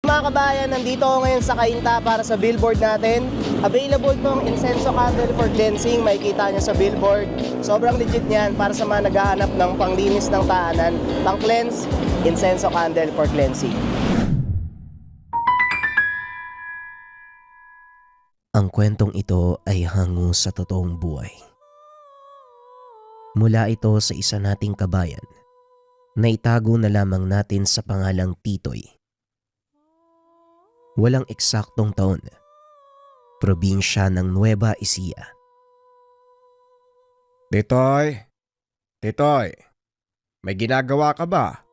Mga kabayan, nandito ako ngayon sa Cainta para sa billboard natin. Available tong incenso candle for cleansing, makikita nyo sa billboard. Sobrang legit niyan para sa mga naghahanap ng panglinis ng tahanan, pang-cleanse, incenso candle for cleansing. Ang kwentong ito ay hango sa totoong buhay. Mula ito sa isa nating kabayan na itago na lamang natin sa pangalang Titoy. Walang eksaktong taon. Probinsya ng Nueva Ecija. Titoy, may ginagawa ka ba?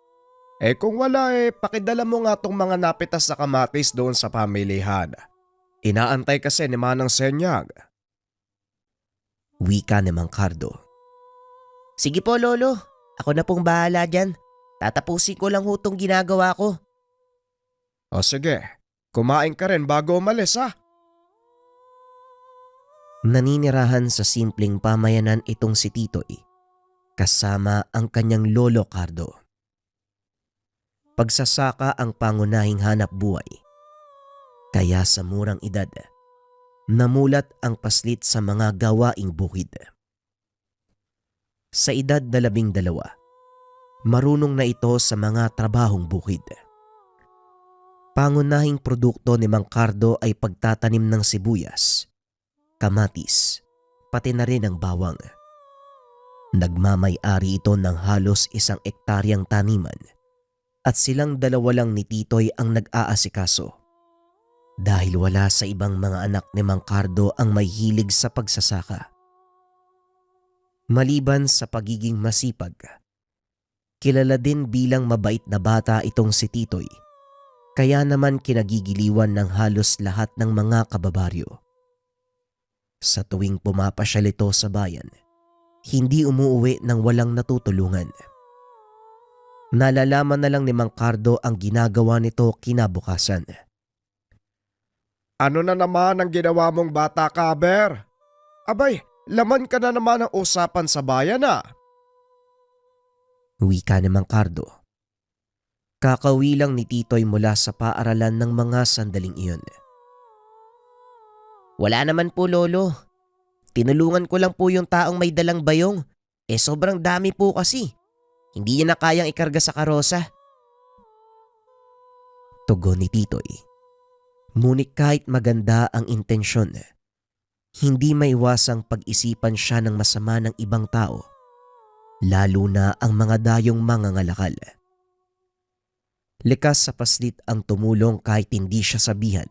Kung wala pakidala mo nga tong mga napitas sa kamatis doon sa pamilihan. Inaantay kasi ni Manang Senyag. Wika ni Mang Cardo. Sige po, Lolo. Ako na pong bahala dyan. Tatapusin ko lang hutong ginagawa ko. O sige, kumain ka rin bago umalis ha. Naninirahan sa simpleng pamayanan itong si Titoy, kasama ang kanyang lolo Cardo. Pagsasaka ang pangunahing hanap buhay. Kaya sa murang edad, namulat ang paslit sa mga gawaing bukid. Sa edad na 12, marunong na ito sa mga trabahong bukid. Pangunahing produkto ni Mang Cardo ay pagtatanim ng sibuyas, kamatis, pati na rin ang bawang. Nagmamay-ari ito ng halos 1 ektaryang taniman at silang dalawa lang ni Titoy ang nag-aasikaso. Dahil wala sa ibang mga anak ni Mang Cardo ang may hilig sa pagsasaka. Maliban sa pagiging masipag, kilala din bilang mabait na bata itong si Titoy, kaya naman kinagigiliwan ng halos lahat ng mga kababaryo. Sa tuwing pumapasyal ito sa bayan, hindi umuuwi nang walang natutulungan. Nalalaman na lang ni Mang Cardo ang ginagawa nito kinabukasan. Ano na naman ang ginawa mong bata ka, Aber? Abay, laman ka na naman ng usapan sa bayan ha. Wika ni Mang Cardo. Kakauwi lang ni Titoy mula sa paaralan ng mga sandaling iyon. Wala naman po, Lolo. Tinulungan ko lang po yung taong may dalang bayong. Sobrang dami po kasi. Hindi niya na kayang ikarga sa karosa. Tugon ni Titoy. Ngunit kahit maganda ang intensyon, hindi maiwasang pag-isipan siya ng masama ng ibang tao, lalo na ang mga dayong mangangalakal. Likas sa paslit ang tumulong kahit hindi siya sabihan.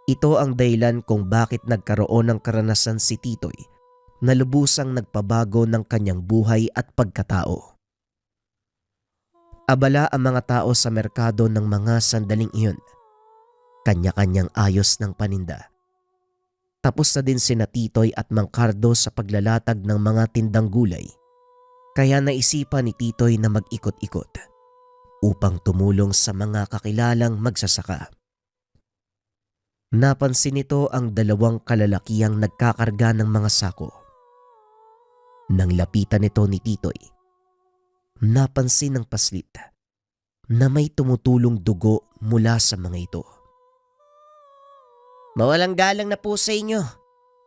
Ito ang dahilan kung bakit nagkaroon ng karanasan si Titoy na lubusang nagpabago ng kanyang buhay at pagkatao. Abala ang mga tao sa merkado ng mga sandaling iyon. Kanya-kanyang ayos ng paninda. Tapos na din sina Titoy at Mang Cardo sa paglalatag ng mga tindang gulay. Kaya naisipan ni Titoy na mag-ikot-ikot upang tumulong sa mga kakilalang magsasaka. Napansin nito ang 2 kalalakihang nagkakarga ng mga sako. Nang lapitan nito ni Titoy, napansin ng paslit na may tumutulong dugo mula sa mga ito. Mawalang galang na po sa inyo.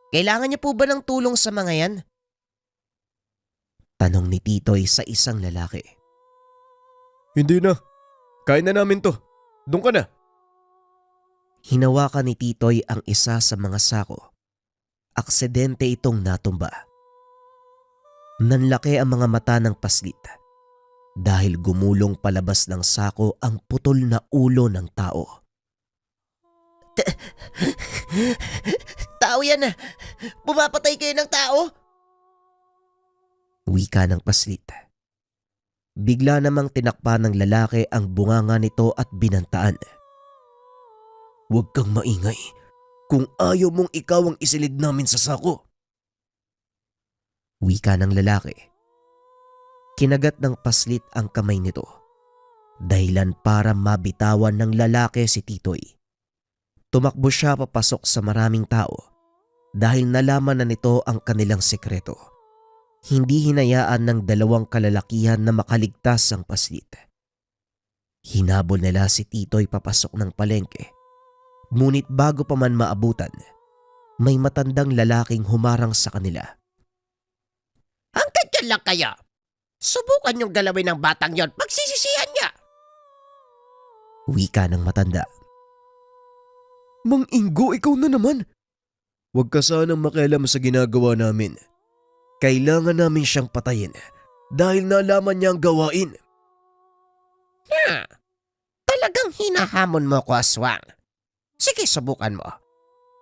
Kailangan niyo po ba ng tulong sa mga yan? Tanong ni Titoy sa isang lalaki. Hindi na. Kain na namin to. Doon ka na. Hinawakan ni Titoy ang isa sa mga sako. Aksidente itong natumba. Nanlaki ang mga mata ng paslit dahil gumulong palabas ng sako ang putol na ulo ng tao. Tao yan. Pumapatay kayo ng tao? Wika ng paslit. Bigla namang tinakpa ng lalaki ang bunganga nito at binantaan. Huwag kang maingay kung ayaw mong ikaw ang isilid namin sa sako. Wika ng lalaki. Kinagat ng paslit ang kamay nito, dahilan para mabitawan ng lalaki si Titoy. Tumakbo siya papasok sa maraming tao dahil nalaman na nito ang kanilang sekreto. Hindi hinayaan ng 2 kalalakihan na makaligtas ang paslit. Hinabol nila si Titoy papasok ng palengke. Ngunit bago pa man maabutan, may matandang lalaking humarang sa kanila. Hanggang dyan lang kayo. Subukan yung galawin ng batang yon, pagsisisihan niya. Wika ng matanda. Mang Ingo, ikaw na naman. Huwag ka sanang makialam sa ginagawa namin. Kailangan namin siyang patayin dahil nalaman niya ang gawain. Talagang hinahamon mo ko, aswang. Sige, subukan mo.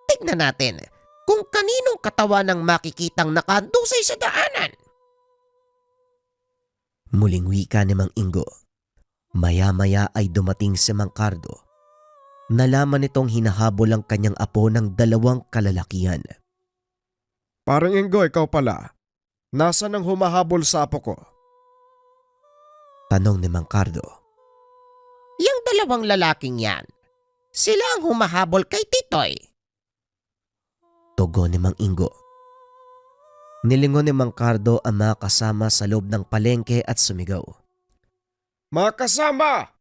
Tignan natin kung kaninong katawan ang makikitang nakadusay sa daanan. Muling wika ni Mang Ingo. Maya-maya ay dumating si Mang Cardo. Nalaman nitong hinahabol ang kanyang apo ng 2 kalalakihan. Parang Ingo, ikaw pala. Nasaan ang humahabol sa apo ko? Tanong ni Mang Cardo. Yang 2 lalaking yan, sila ang humahabol kay Titoy. Tugon ni Mang Ingo. Nilingon ni Mang Cardo ang mga kasama sa loob ng palengke at sumigaw. Mga kasama!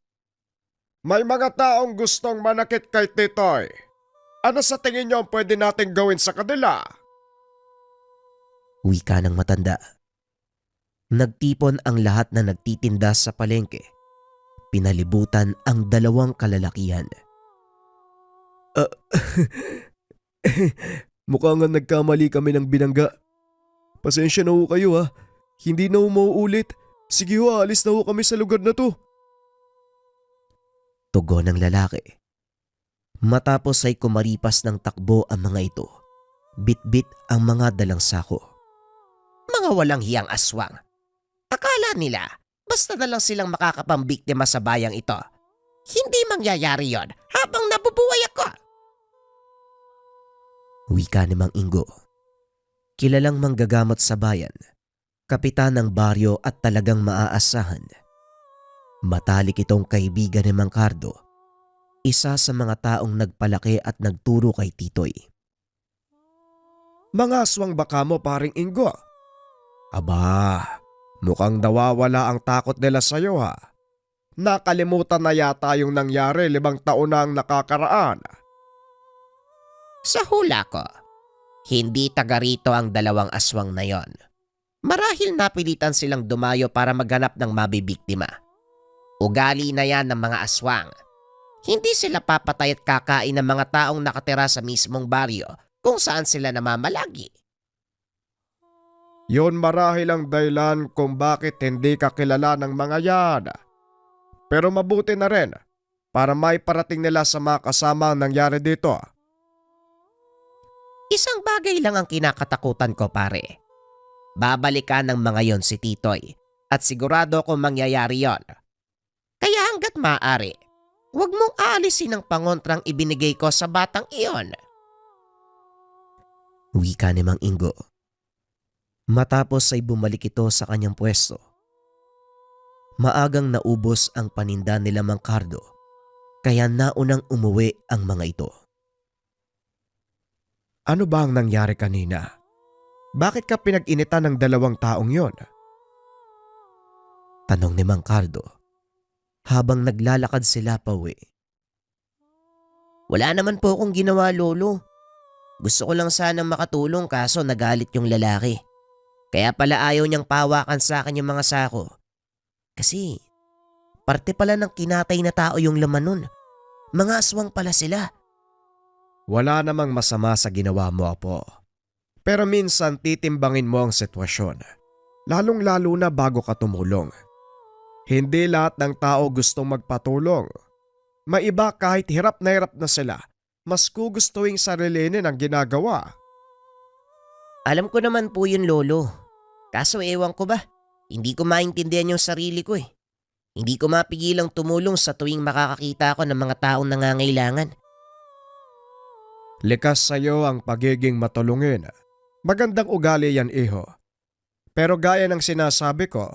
May mga taong gustong manakit kay Titoy. Ano sa tingin niyo ang pwede nating gawin sa kanila? Wika ng matanda. Nagtipon ang lahat na nagtitinda sa palengke. Pinalibutan ang 2 kalalakihan. Mukhang nga nagkamali kami ng binangga. Pasensya na ho kayo ha. Hindi na ho mauulit. Sige ho, alis na ho kami sa lugar na to. Tugon ng lalaki. Matapos ay kumaripas ng takbo ang mga ito. Bit-bit ang mga dalang sako. Mga walang hiyang aswang. Akala nila, basta na lang silang makakapambiktima sa bayang ito. Hindi mangyayari yon habang nabubuhay ako. Wika ni Mang Ingo. Kilalang manggagamot sa bayan, kapitan ng baryo at talagang maaasahan. Matalik itong kaibigan ni Mang Cardo, isa sa mga taong nagpalaki at nagturo kay Titoy. Mga aswang baka mo, paring Ingo. Aba, mukhang nawawala ang takot nila sa'yo ha. Nakalimutan na yata yung nangyari 5 taon na ang nakakaraan. Sa hula ko, hindi taga rito ang 2 aswang na yon. Marahil napilitan silang dumayo para maghanap ng mabibiktima. Ugali na yan ng mga aswang. Hindi sila papatay at kakain ng mga taong nakatira sa mismong baryo kung saan sila namamalagi. Yon marahil ang dahilan kung bakit hindi ka kilala ng mga yan. Pero mabuti na rin para may parating nila sa mga kasama ang nangyari dito. Isang bagay lang ang kinakatakutan ko, pare. Babalikan ng mga yon si Titoy at sigurado akong mangyayari yon. Kaya hanggat maaari, huwag mong aalisin ang pangontrang ibinigay ko sa batang iyon. Wika ni Mang Ingo. Matapos ay bumalik ito sa kanyang pwesto. Maagang naubos ang paninda nila Mang Cardo, kaya naunang umuwi ang mga ito. Ano ba ang nangyari kanina? Bakit ka pinag-initan ng 2 taong yon? Tanong ni Mang Cardo habang naglalakad sila pauwi. Wala naman po akong ginawa, lolo. Gusto ko lang sanang makatulong kaso nagalit yung lalaki. Kaya pala ayaw niyang pawakan sa akin yung mga sako. Kasi parte pala ng kinatay na tao yung laman nun. Mga aswang pala sila. Wala namang masama sa ginawa mo, apo. Pero minsan titimbangin mo ang sitwasyon. Lalong-lalo na bago ka tumulong. Hindi lahat ng tao gustong magpatulong. May iba kahit hirap na sila, mas gugustuhin sarilinin ang ginagawa. Alam ko naman po yun, lolo. Kaso ewan ko ba, hindi ko maintindihan yung sarili ko eh. Hindi ko mapigilang tumulong sa tuwing makakakita ako ng mga taong nangangailangan. Likas sa'yo ang pagiging matulungin. Magandang ugali yan, iho. Pero gaya ng sinasabi ko,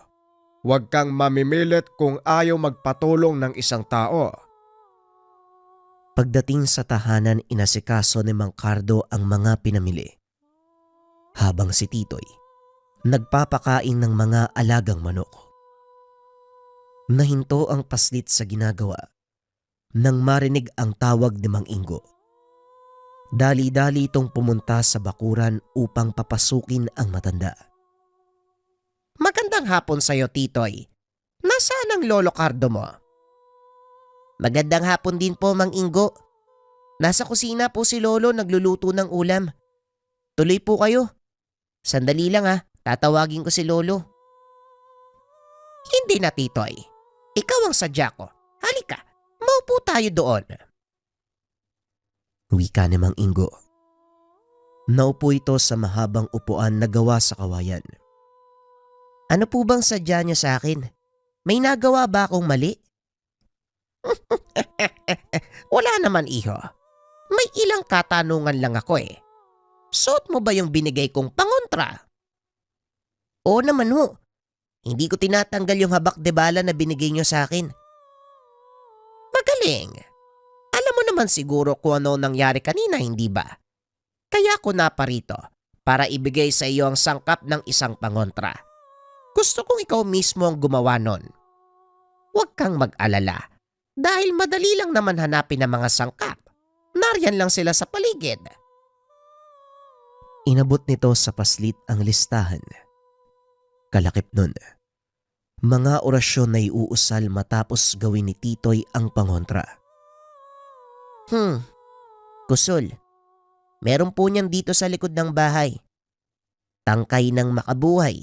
huwag kang mamimilit kung ayaw magpatulong ng isang tao. Pagdating sa tahanan, inasikaso ni Mang Cardo ang mga pinamili. Habang si Titoy, nagpapakain ng mga alagang manok. Nahinto ang paslit sa ginagawa nang marinig ang tawag ni Mang Ingo. Dali-dali itong pumunta sa bakuran upang papasukin ang matanda. Magandang hapon sa'yo, Titoy. Nasaan ang lolo Cardo mo? Magandang hapon din po, Mang Ingo. Nasa kusina po si lolo nagluluto ng ulam. Tuloy po kayo. Sandali lang tatawagin ko si lolo. Hindi na, Titoy. Ikaw ang sadya ko. Halika, maupo tayo doon. Wika ni Mang Ingo. Naupo ito sa mahabang upuan na gawa sa kawayan. Ano po bang sadya niya sa akin? May nagawa ba akong mali? Wala naman, iho. May ilang katanungan lang ako eh. Suot mo ba yung binigay kong pangontra? Oo naman ho. Hindi ko tinatanggal yung habak de bala na binigay niyo sa akin. Magaling. Alam mo naman siguro kung ano nangyari kanina, hindi ba? Kaya ako naparito para ibigay sa iyo ang sangkap ng isang pangontra. Gusto kong ikaw mismo ang gumawa nun. Huwag kang mag-alala dahil madali lang naman hanapin ang mga sangkap. Nariyan lang sila sa paligid. Inabot nito sa paslit ang listahan. Kalakip nun, mga orasyon na iuusal matapos gawin ni Titoy ang pangontra. Kusol. Meron po niyan dito sa likod ng bahay. Tangkay ng makabuhay.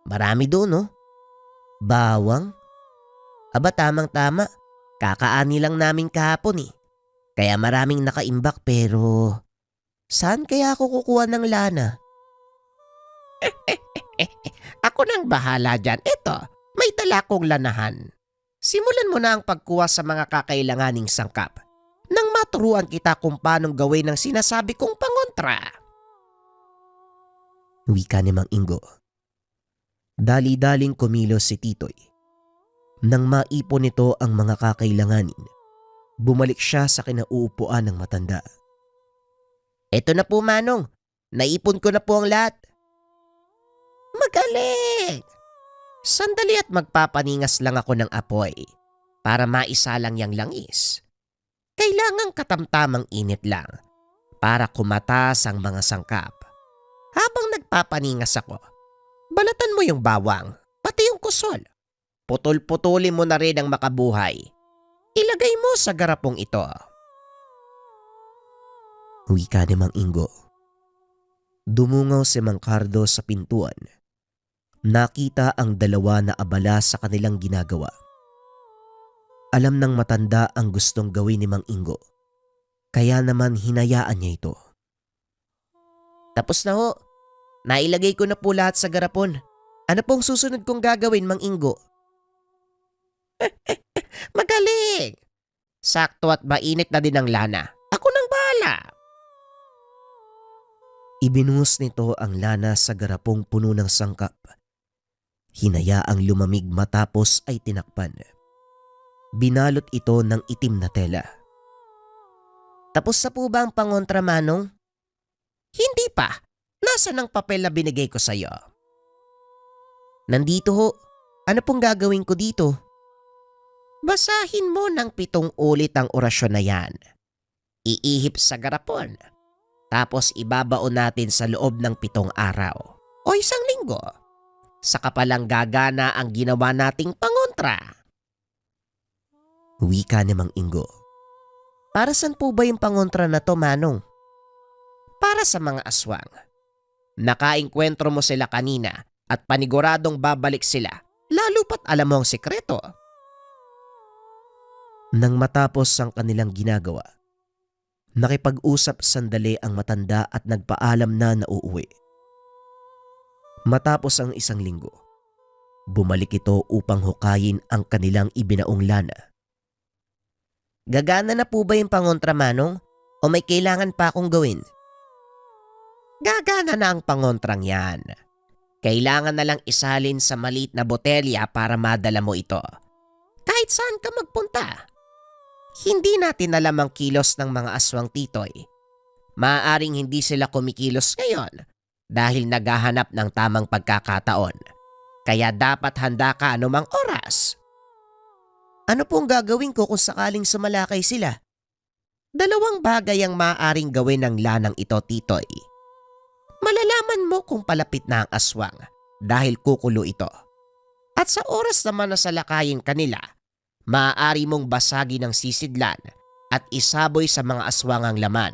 Marami doon, no? Bawang. Aba, tamang-tama. Kakaani lang namin kahapon eh. Kaya maraming nakaimbak pero saan kaya ako kukuha ng lana? Ako nang bahala dyan. Ito, may dala kong lanahan. Simulan mo na ang pagkuha sa mga kakailanganing sangkap nang maturuan kita kung paanong gawin ang sinasabi kong pangontra. Wika ni Mang Ingo. Dali-daling kumilos si Titoy. Nang maipon nito ang mga kakailanganin, bumalik siya sa kinauupuan ng matanda. Ito na po, Manong. Naipon ko na po ang lahat. Magaling! Sandali at magpapaningas lang ako ng apoy para maisalang yang langis. Kailangang katamtamang init lang para kumatas ang mga sangkap. Habang nagpapaningas ako, balatan mo yung bawang, pati yung kusol. Putol-putulin mo na rin ang makabuhay. Ilagay mo sa garapong ito. Wika ni Mang Ingo. Dumungaw si Mang Cardo sa pintuan. Nakita ang dalawa na abala sa kanilang ginagawa. Alam ng matanda ang gustong gawin ni Mang Ingo. Kaya naman hinayaan niya ito. Tapos na ho. Nailagay ko na po lahat sa garapon. Ano pong susunod kong gagawin, Mang Ingo? Magaling! Sakto at mainit na din ang lana. Ako nang bahala. Ibinuhos nito ang lana sa garapong puno ng sangkap. Hinayaang lumamig matapos ay tinakpan. Binalot ito ng itim na tela. Tapos na po ba ang pangontra, Manong? Hindi pa. Nasaan ang papel na binigay ko sa'yo? Nandito ho. Ano pong gagawin ko dito? Basahin mo ng 7 ulit ang orasyon na yan. Iihip sa garapon. Tapos ibabaon natin sa loob ng 7 araw o 1 linggo. Saka palang gagana ang ginawa nating pangontra. Wika ni Mang Ingo. Para saan po ba yung pangontra na to, Manong? Para sa mga aswang. Nakaengkwentro mo sila kanina at paniguradong babalik sila, lalo pat alam mo ang sikreto. Nang matapos ang kanilang ginagawa, nakipag-usap sandali ang matanda at nagpaalam na nauuwi. Matapos ang 1 linggo, bumalik ito upang hukayin ang kanilang ibinaong lana. Gagana na po ba yung pangontra, Manong? O may kailangan pa akong gawin? Gagana na ang pangontrang yan. Kailangan na lang isalin sa maliit na botelya para madala mo ito. Kahit saan ka magpunta. Hindi natin alam ang kilos ng mga aswang, Titoy. Maaaring hindi sila kumikilos ngayon dahil naghahanap ng tamang pagkakataon. Kaya dapat handa ka anumang oras. Ano pong gagawin ko kung sakaling sumalakay sila? Dalawang bagay ang maaaring gawin ng lanang ito, Titoy. Malalaman mo kung palapit na ang aswang dahil kukulo ito. At sa oras naman na salakayin kanila, maaari mong basagin ang sisidlan at isaboy sa mga aswang ang laman.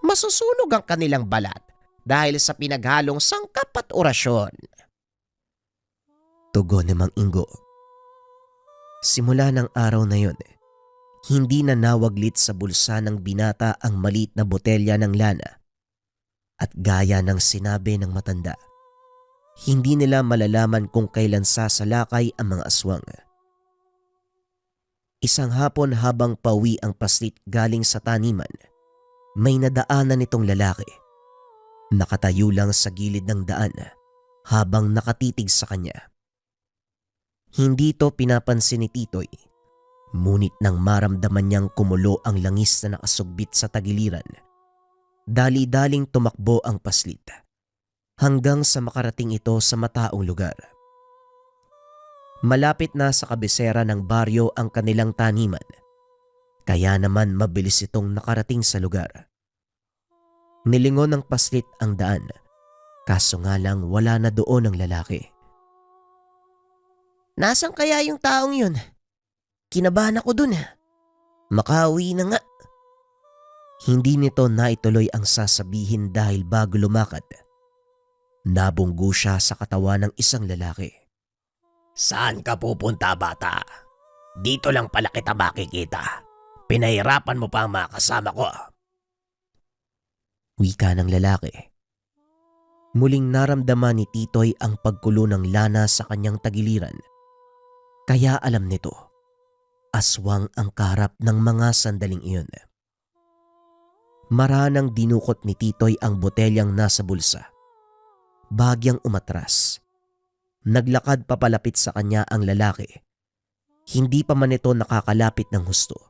Masusunog ang kanilang balat dahil sa pinaghalong sangkap at orasyon. Tugon ni Mang Ingo. Simula ng araw na yun, hindi na nawaglit sa bulsa ng binata ang maliit na botelya ng lana. At gaya ng sinabi ng matanda, hindi nila malalaman kung kailan sasalakay ang mga aswang. Isang hapon habang pauwi ang paslit galing sa taniman, may nadaanan nitong lalaki. Nakatayo lang sa gilid ng daan habang nakatitig sa kanya. Hindi to pinapansin ni Titoy, ngunit nang maramdaman niyang kumulo ang langis na nakasugbit sa tagiliran, dali-daling tumakbo ang paslit hanggang sa makarating ito sa mataong lugar. Malapit na sa kabisera ng baryo ang kanilang taniman, kaya naman mabilis itong nakarating sa lugar. Nilingon ng paslit ang daan, kaso nga lang wala na doon ang lalaki. Nasaan kaya yung taong yun? Kinabahan ako dun. Makauwi na nga. Hindi nito naituloy ang sasabihin dahil bago lumakad, nabunggo siya sa katawan ng isang lalaki. Saan ka pupunta, bata? Dito lang pala kita makikita. Pinahirapan mo pa ang mga kasama ko. Wika ng lalaki. Muling naramdaman ni Titoy ang pagkulo ng lana sa kanyang tagiliran. Kaya alam nito, aswang ang kaharap ng mga sandaling iyon. Maranang dinukot ni Titoy ang botelyang nasa bulsa. Bagyang umatras. Naglakad papalapit sa kanya ang lalaki. Hindi pa man ito nakakalapit ng husto.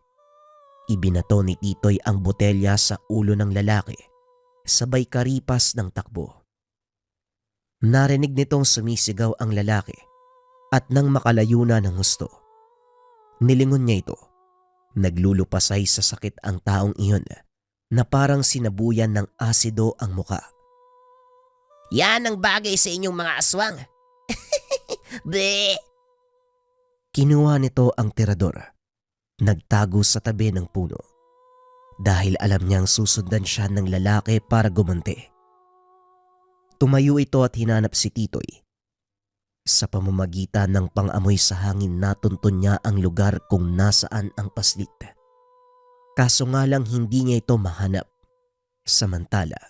Ibinato ni Titoy ang botelya sa ulo ng lalaki, sabay karipas ng takbo. Narinig nitong sumisigaw ang lalaki at nang makalayo na ng husto, nilingon niya ito. Naglulupasay sa sakit ang taong iyon na parang sinabuyan ng asido ang muka. Yan ang bagay sa inyong mga aswang. Bleh! Kinuha nito ang tirador. Nagtago sa tabi ng puno. Dahil alam niyang susundan siya ng lalaki para gumanti. Tumayo ito at hinanap si Titoy. Sa pamamagitan ng pang-amoy sa hangin natuntun niya ang lugar kung nasaan ang paslit. Kaso nga lang hindi niya ito mahanap. Samantala,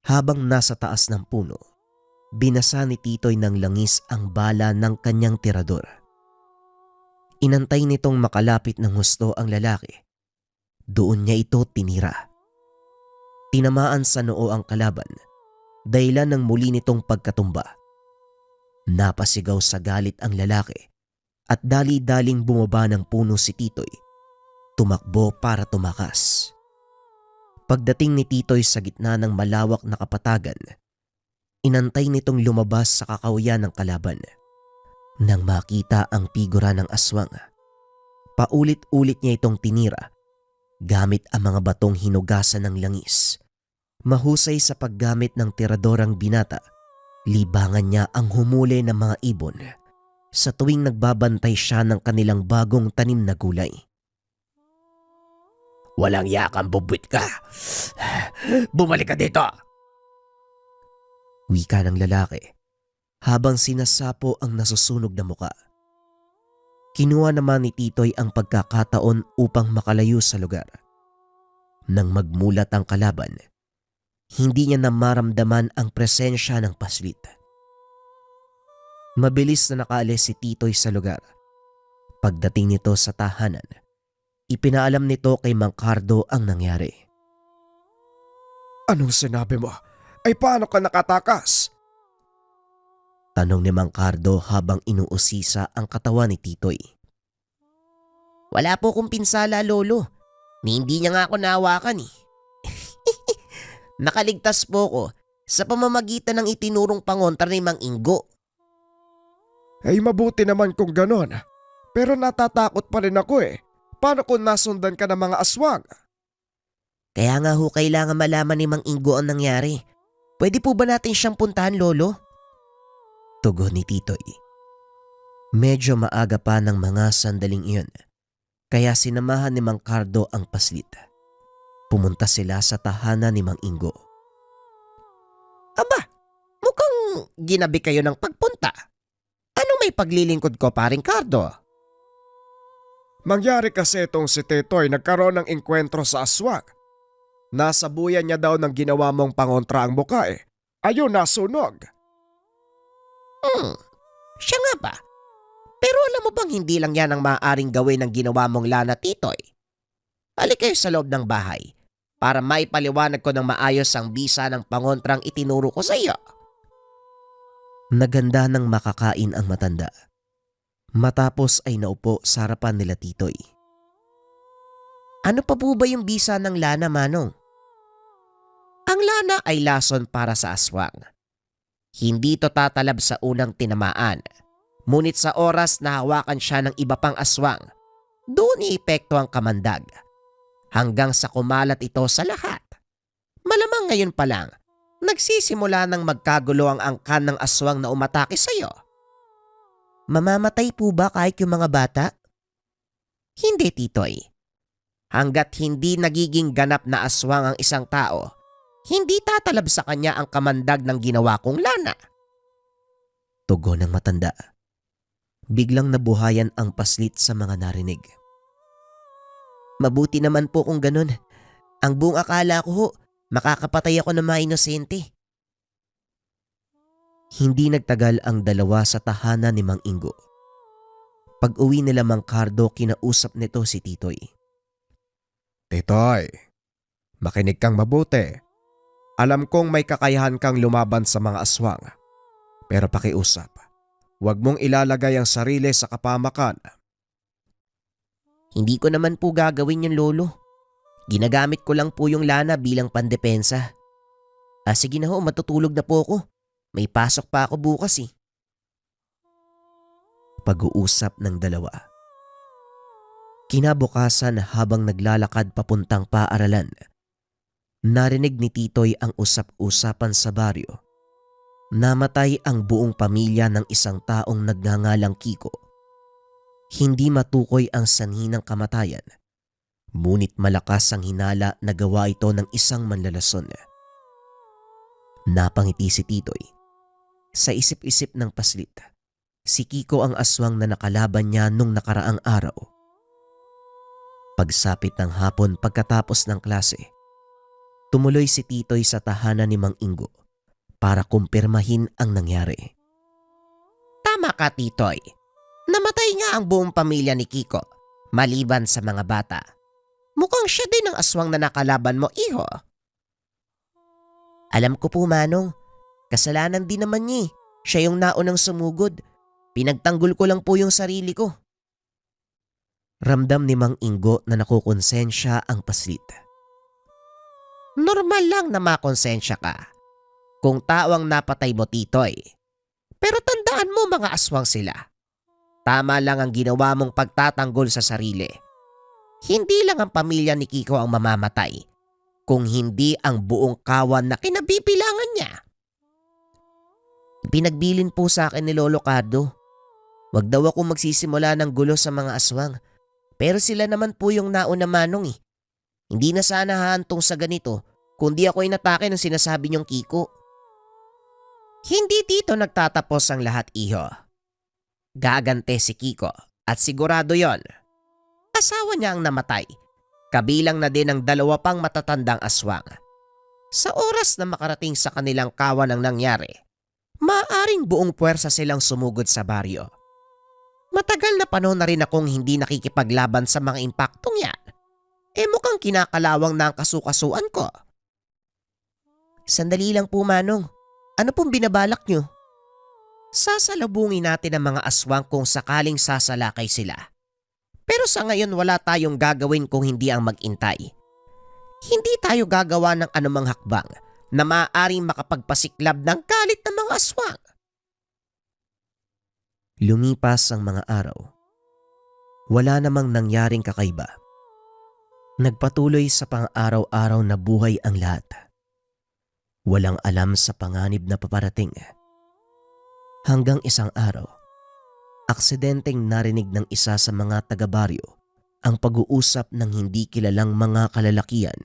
habang nasa taas ng puno, binasa ni Titoy ng langis ang bala ng kanyang tirador. Inantay nitong makalapit ng husto ang lalaki. Doon niya ito tinira. Tinamaan sa noo ang kalaban, dahilan ng muli nitong pagkatumba. Napasigaw sa galit ang lalaki at dali-daling bumaba ng puno si Titoy. Tumakbo para tumakas. Pagdating ni Titoy sa gitna ng malawak na kapatagan, inantay nitong lumabas sa kakawian ng kalaban. Nang makita ang figura ng aswang, paulit-ulit niya itong tinira gamit ang mga batong hinugasan ng langis. Mahusay sa paggamit ng tiradorang binata, libangan niya ang humuli ng mga ibon sa tuwing nagbabantay siya ng kanilang bagong tanim na gulay. Walang yakang bubwit ka. Bumalik ka dito. Wika ng lalaki habang sinasapo ang nasusunog na muka. Kinuha naman ni Titoy ang pagkakataon upang makalayo sa lugar. Nang magmulat ang kalaban, hindi niya na maramdaman ang presensya ng paslit. Mabilis na nakaalis si Titoy sa lugar. Pagdating nito sa tahanan, ipinaalam nito kay Mang Cardo ang nangyari. Anong sinabi mo? Ay paano ka nakatakas? Tanong ni Mang Cardo habang inuusisa ang katawan ni Titoy. Wala po kong pinsala, lolo. Hindi niya nga ako nahawakan eh. Nakaligtas po ko sa pamamagitan ng itinurong pangontra ni Mang Ingo. Ay mabuti naman kung ganon. Pero natatakot pa rin ako eh. Paano kung nasundan ka ng mga aswang? Kaya nga ho kailangan malaman ni Mang Ingo ang nangyari. Pwede po ba natin siyang puntahan, Lolo? Tugon ni Titoy. Medyo maaga pa ng mga sandaling iyon, kaya sinamahan ni Mang Cardo ang paslit. Pumunta sila sa tahanan ni Mang Ingo. Aba, mukhang ginabi kayo ng pagpunta. Anong may paglilingkod ko, paring Cardo? Mangyari kasi itong si Titoy nagkaroon ng engkwentro sa aswang. Nasabuyan niya daw ng ginawa mong pangontra ang buka eh. Ayun, nasunog. Siya nga ba? Pero alam mo bang hindi lang yan ang maaaring gawin ng ginawa mong Lana, Titoy? Halik kayo sa loob ng bahay para maipaliwanag ko ng maayos ang bisa ng pangontrang itinuro ko sa iyo. Naganda ng makakain ang matanda. Matapos ay naupo sa harapan nila Titoy. Ano pa po ba yung bisa ng Lana, Manong? Ang Lana ay lason para sa aswang. Hindi to tatalab sa unang tinamaan. Ngunit sa oras na hawakan siya ng iba pang aswang, doon iepekto ang kamandag. Hanggang sa kumalat ito sa lahat. Malamang ngayon pa lang, nagsisimula ng magkagulo ang angkan ng aswang na umatake sa iyo. Mamamatay po ba kahit yung mga bata? Hindi, Titoy. Hanggat hindi nagiging ganap na aswang ang isang tao, hindi tatalab sa kanya ang kamandag ng ginawa kong Lana. Tugon ng matanda. Biglang nabuhayan ang paslit sa mga narinig. Mabuti naman po kung ganun. Ang buong akala ko ho, makakapatay ako ng mga inosente. Hindi nagtagal ang dalawa sa tahanan ni Mang Ingo. Pag-uwi nila Mang Cardo, kinausap nito si Titoy. Titoy, makinig kang mabuti. Alam kong may kakayahan kang lumaban sa mga aswang. Pero pakiusap, huwag mong ilalagay ang sarili sa kapamakan. Hindi ko naman po gagawin yun, Lolo. Ginagamit ko lang po yung Lana bilang pandepensa. Sige na ho, matutulog na po ako. May pasok pa ako bukas eh. Pag-uusap ng dalawa. Kinabukasan habang naglalakad papuntang paaralan, narinig ni Titoy ang usap-usapan sa baryo. Namatay ang buong pamilya ng isang taong nagngangalang Kiko. Hindi matukoy ang sanhi ng kamatayan, ngunit malakas ang hinala na gawa ito ng isang manlalason. Napangiti si Titoy. Sa isip-isip ng paslit, si Kiko ang aswang na nakalaban niya nung nakaraang araw. Pagsapit ng hapon pagkatapos ng klase, tumuloy si Titoy sa tahanan ni Mang Ingo para kumpirmahin ang nangyari. Tama ka, Titoy. Namatay nga ang buong pamilya ni Kiko, maliban sa mga bata. Mukhang siya din ang aswang na nakalaban mo, iho. Alam ko po, Manong. Kasalanan din naman niya. Siya yung naunang sumugod. Pinagtanggol ko lang po yung sarili ko. Ramdam ni Mang Ingo na nakukonsensya ang paslit. Normal lang na makonsensya ka kung tao ang napatay mo, Titoy. Pero tandaan mo, mga aswang sila. Tama lang ang ginawa mong pagtatanggol sa sarili. Hindi lang ang pamilya ni Kiko ang mamamatay, kung hindi ang buong kawan na kinabibilangan niya. Pinagbilin po sa akin ni Lolo Cardo. Wag daw ako magsisimula ng gulo sa mga aswang. Pero sila naman po yung nauna, Manong eh. Hindi na sana hahantong sa ganito kundi ako inatake ng sinasabi niyong Kiko. Hindi dito nagtatapos ang lahat, iho. Gagante si Kiko at sigurado yon. Asawa niya ang namatay. Kabilang na din ang 2 pang matatandang aswang. Sa oras na makarating sa kanilang kawan ang nangyari, maaaring buong puwersa silang sumugod sa baryo. Matagal na panahon na rin akong hindi nakikipaglaban sa mga impaktong yan. Mukhang kinakalawang na ang kasukasuan ko. Sandali lang po, Manong. Ano pong binabalak nyo? Sasalubungin natin ang mga aswang kung sakaling sasalakay sila. Pero sa ngayon wala tayong gagawin kung hindi ang mag-intay. Hindi tayo gagawa ng anumang hakbang na maaaring makapagpasiklab ng galit ng mga aswang. Lumipas ang mga araw. Wala namang nangyaring kakaiba. Nagpatuloy sa pang-araw-araw na buhay ang lahat. Walang alam sa panganib na paparating. Hanggang isang araw, aksidenteng narinig ng isa sa mga taga-baryo ang pag-uusap ng hindi kilalang mga kalalakian.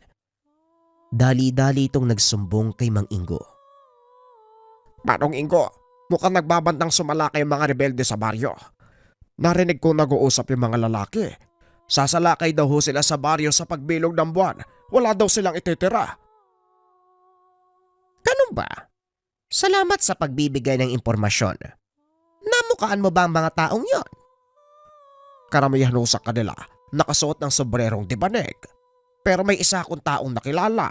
Dali-dali itong nagsumbong kay Mang Ingo. Manong Ingo, mukhang nagbabantang sumalakay ang mga rebelde sa baryo. Narinig ko nag-uusap yung mga lalaki. Sasalakay daw ho sila sa baryo sa pagbilog ng buwan. Wala daw silang ititira. Ganun ba? Salamat sa pagbibigay ng impormasyon. Namukaan mo ba ang mga taong yon? Karamihan ho sa kanila nakasuot ng sombrerong dibanig. Pero may isa akong taong nakilala.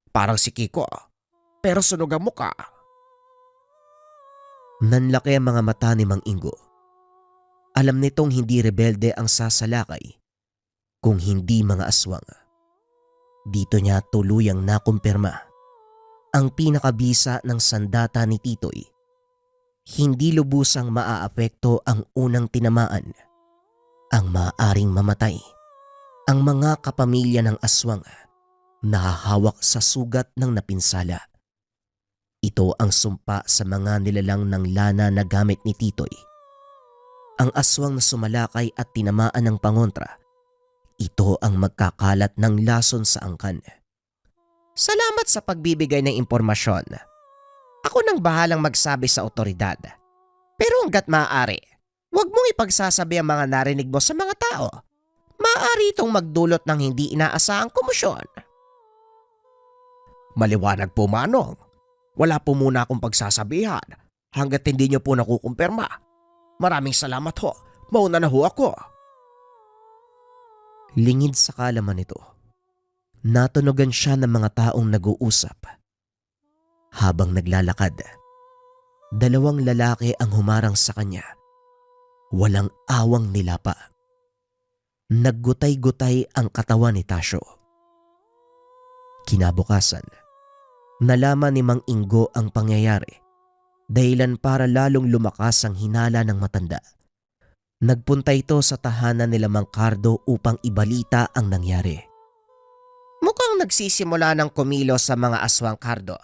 Parang si Kiko. Pero sunog ang muka. Nanlaki ang mga mata ni Mang Ingo. Alam nitong hindi rebelde ang sasalakay kung hindi mga aswang. Dito niya tuluyang nakumpirma ang pinakabisa ng sandata ni Titoy. Hindi lubusang maaapekto ang unang tinamaan. Ang maaaring mamatay ang mga kapamilya ng aswang na hahawak sa sugat ng napinsala. Ito ang sumpa sa mga nilalang ng lana na gamit ni Titoy. Ang aswang na sumalakay at tinamaan ng pangontra, ito ang magkakalat ng lason sa angkan. Salamat sa pagbibigay ng impormasyon. Ako nang bahalang magsabi sa otoridad. Pero hanggat maaari, huwag mong ipagsasabi ang mga narinig mo sa mga tao. Maaari itong magdulot ng hindi inaasahang komosyon. Maliwanag po, Manong. Wala po muna akong pagsasabihan hanggat hindi niyo po nakukumpirma. Maraming salamat ho. Mauna na ho ako. Lingid sa kalaman nito, natunogan siya ng mga taong nag-uusap. Habang naglalakad, dalawang lalaki ang humarang sa kanya. Walang awang nilapa. Naggutay-gutay ang katawan ni Tasyo. Kinabukasan, nalaman ni Mang Ingo ang pangyayari. Dahilan para lalong lumakas ang hinala ng matanda. Nagpunta ito sa tahanan nila Mang Cardo upang ibalita ang nangyari. Mukhang nagsisimula ng kumilos sa mga aswang, Cardo.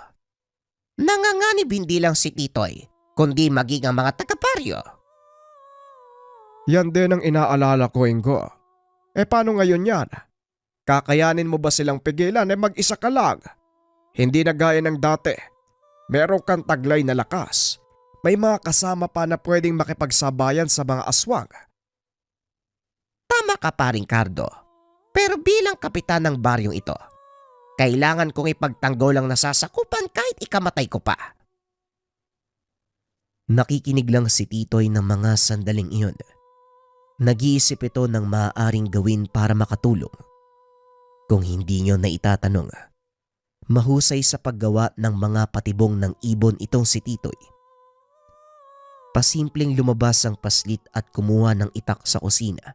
Nanganganib hindi lang si Titoy, kundi maging ang mga taga-baryo. Yan din ang inaalala ko, Ingo. Paano ngayon yan? Kakayanin mo ba silang pigilan mag-isa ka lang? Hindi na gaya ng dati. Meron kang taglay na lakas. May mga kasama pa na pwedeng makipagsabayan sa mga aswang. Tama ka pa rin, Cardo. Pero bilang kapitan ng baryong ito, kailangan kong ipagtanggol ang nasasakupan kahit ikamatay ko pa. Nakikinig lang si Titoy ng mga sandaling iyon. Nag-iisip ito ng maaaring gawin para makatulong. Kung hindi niyo na itatanong, mahusay sa paggawa ng mga patibong ng ibon itong si Titoy. Pasimpleng lumabas ang paslit at kumuha ng itak sa kusina.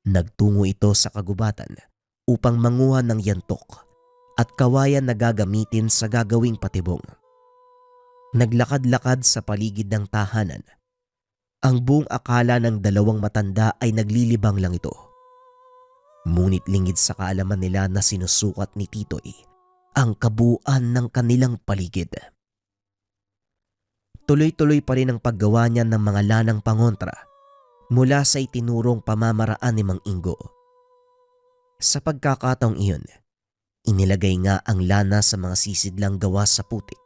Nagtungo ito sa kagubatan upang manguha ng yantok at kawayan na gagamitin sa gagawing patibong. Naglakad-lakad sa paligid ng tahanan. Ang buong akala ng dalawang matanda ay naglilibang lang ito. Ngunit lingid sa kaalaman nila na sinusukat ni Titoy ang kabuuan ng kanilang paligid. Tuloy-tuloy pa rin ang paggawa niya ng mga lanang pangontra mula sa itinurong pamamaraan ni Mang Ingo. Sa pagkakataong iyon, inilagay nga ang lana sa mga sisidlang gawa sa putik.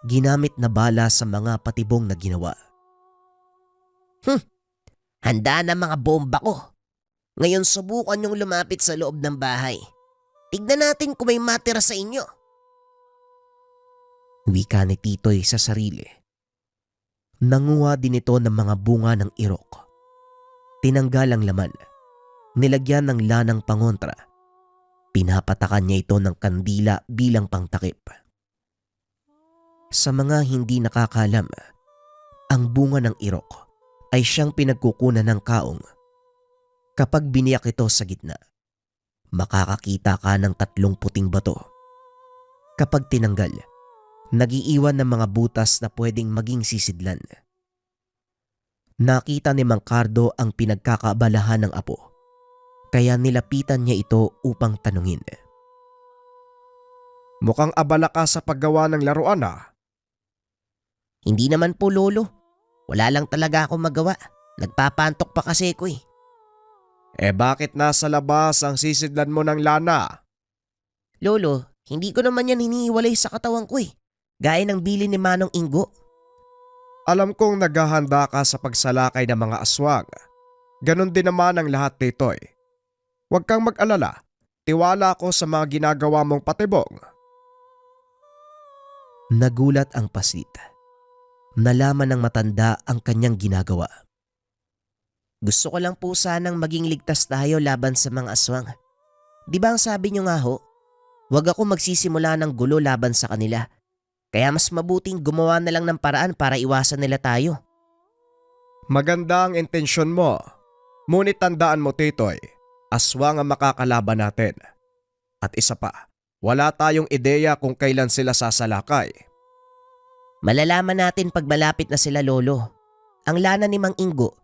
Ginamit na bala sa mga patibong na ginawa. Handa na mga bomba ko. Ngayon subukan yung lumapit sa loob ng bahay. Tignan natin kung may matira sa inyo. Wika ni Titoy sa sarili. Nanguha din ito ng mga bunga ng irok. Tinanggal ang laman. Nilagyan ng lanang pangontra. Pinapatakan niya ito ng kandila bilang pangtakip. Sa mga hindi nakakalam, ang bunga ng irok ay siyang pinagkukunan ng kaong. Kapag biniyak ito sa gitna, makakakita ka ng 3 puting bato. Kapag tinanggal, nagiiwan ng mga butas na pwedeng maging sisidlan. Nakita ni Mang Cardo ang pinagkakaabalahan ng apo, kaya nilapitan niya ito upang tanungin. Mukhang abala ka sa paggawa ng laruan Hindi naman po lolo. Wala lang talaga akong magawa. Nagpapantok pa kasi ko eh. Bakit nasa labas ang sisidlan mo ng lana? Lolo, hindi ko naman yan hinihiwalay sa katawan ko eh. Gaya ng bili ni Manong Ingo. Alam kong naghahanda ka sa pagsalakay ng mga aswang. Ganon din naman ang lahat, Titoy. Huwag kang mag-alala. Tiwala ako sa mga ginagawa mong patibong. Nagulat ang Paslit. Nalaman ng matanda ang kanyang ginagawa. Gusto ko lang po sanang maging ligtas tayo laban sa mga aswang. Di ba ang sabi niyo nga ho, huwag ako magsisimula ng gulo laban sa kanila. Kaya mas mabuting gumawa na lang ng paraan para iwasan nila tayo. Maganda ang intensyon mo. Ngunit tandaan mo, Titoy, aswang ang makakalaban natin. At isa pa, wala tayong ideya kung kailan sila sasalakay. Malalaman natin pag malapit na sila lolo. Ang lana ni Mang Ingo,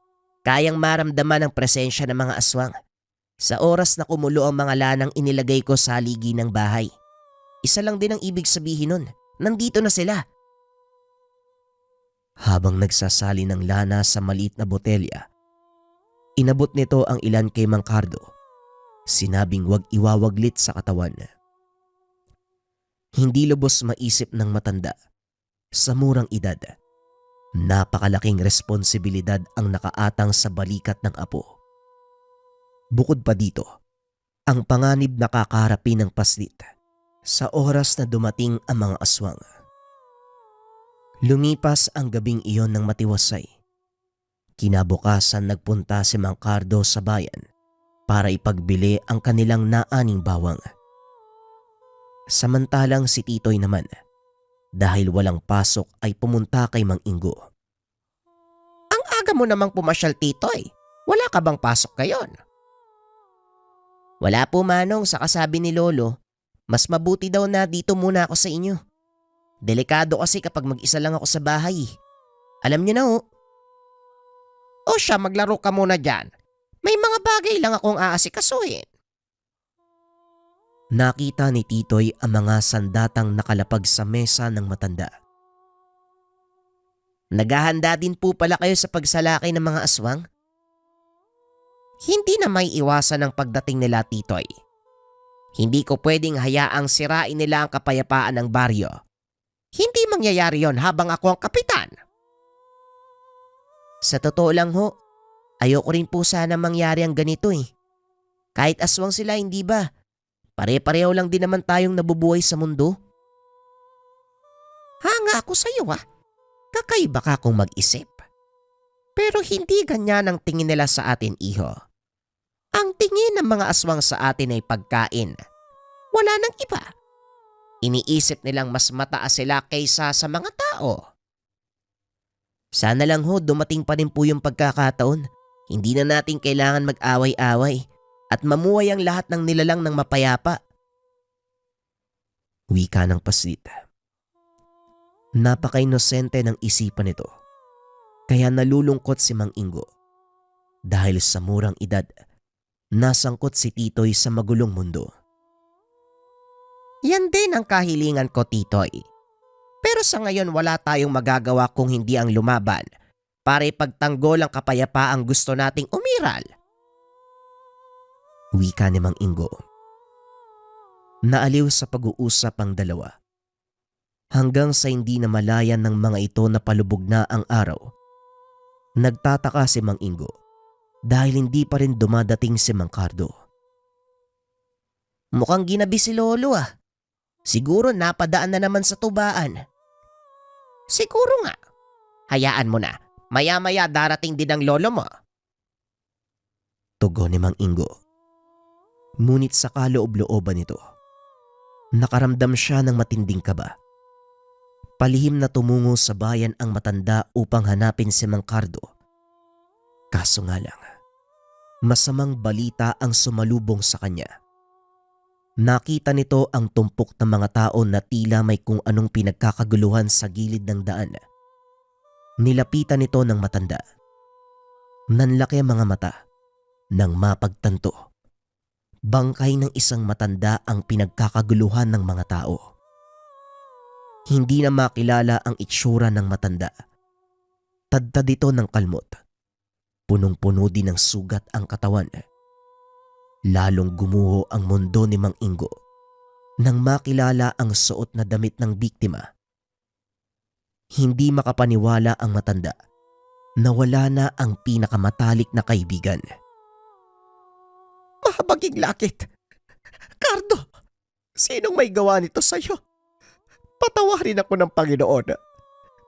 kayang maramdaman ang presensya ng mga aswang. Sa oras na kumulo ang mga lanang inilagay ko sa haligi ng bahay. Isa lang din ang ibig sabihin nun. Nandito na sila. Habang nagsasali ng lana sa maliit na botelya, inabot nito ang ilan kay Mang Cardo. Sinabing wag iwawaglit sa katawan. Hindi lubos maisip ng matanda. Sa murang edad, napakalaking responsibilidad ang nakaatang sa balikat ng apo. Bukod pa dito, ang panganib na kakaharapin ng Paslit sa oras na dumating ang mga aswang. Lumipas ang gabing iyon ng matiwasay. Kinabukasan nagpunta si Mang Cardo sa bayan para ipagbili ang kanilang naaning bawang. Samantalang si Titoy naman, dahil walang pasok ay pumunta kay Mang Ingo. Ang aga mo namang pumasyal, Titoy. Wala ka bang pasok ngayon? Wala po, Manong, sa kasabi ni Lolo. Mas mabuti daw na dito muna ako sa inyo. Delikado kasi kapag mag-isa lang ako sa bahay. Alam niyo na ho. O siya, maglaro ka muna dyan. May mga bagay lang akong aasikasuhin. Nakita ni Titoy ang mga sandatang nakalapag sa mesa ng matanda. Naghahanda din po pala kayo sa pagsalakay ng mga aswang? Hindi na may iwasan ang pagdating nila, Titoy. Hindi ko pwedeng hayaang sirain nila ang kapayapaan ng baryo. Hindi mangyayari yon habang ako ang kapitan. Sa totoo lang ho, ayoko rin po sana mangyari ang ganito eh. Kahit aswang sila, hindi ba? Pare-pareho lang din naman tayong nabubuhay sa mundo. Hanga ako sa iyo Kakaiba ka kung mag-isip. Pero hindi ganyan ang tingin nila sa atin, iho. Ang tingin ng mga aswang sa atin ay pagkain. Wala nang iba. Iniisip nilang mas mataas sila kaysa sa mga tao. Sana lang ho dumating pa rin po yung pagkakataon. Hindi na natin kailangan mag-away-away at mamuhay ang lahat ng nilalang ng mapayapa. Wika ng Paslit. Napaka-inosente ng isipan nito. Kaya nalulungkot si Mang Ingo. Dahil sa murang edad, nasangkot si Titoy sa magulong mundo. Yan din ang kahilingan ko, Titoy. Pero sa ngayon wala tayong magagawa kung hindi ang lumaban para ipagtanggol ang kapayapaang gusto nating umiral. Wika ni Mang Ingo. Naaliw sa pag-uusap ang dalawa. Hanggang sa hindi na malayan ng mga ito na palubog na ang araw. Nagtataka si Mang Ingo dahil hindi pa rin dumadating si Mang Cardo. Mukhang ginabi si Lolo Siguro napadaan na naman sa tubaan. Siguro nga. Hayaan mo na. Maya-maya darating din ang lolo mo. Tugon ni Mang Ingo. Ngunit sa kaloob-looban nito, nakaramdam siya ng matinding kaba. Palihim na tumungo sa bayan ang matanda upang hanapin si Mang Cardo. Kaso nga lang, masamang balita ang sumalubong sa kanya. Nakita nito ang tumpok ng mga tao na tila may kung anong pinagkakaguluhan sa gilid ng daan. Nilapitan nito ng matanda. Nanlaki ang mga mata nang mapagtanto. Bangkay ng isang matanda ang pinagkakaguluhan ng mga tao. Hindi na makilala ang itsura ng matanda. Tadtad ito ng kalmot. Punong-puno din ng sugat ang katawan. Lalong gumuho ang mundo ni Mang Ingo nang makilala ang suot na damit ng biktima. Hindi makapaniwala ang matanda na wala na ang pinakamatalik na kaibigan. Mahabaging lakit! Cardo! Sinong may gawa nito sa'yo? Patawarin ako ng Panginoon.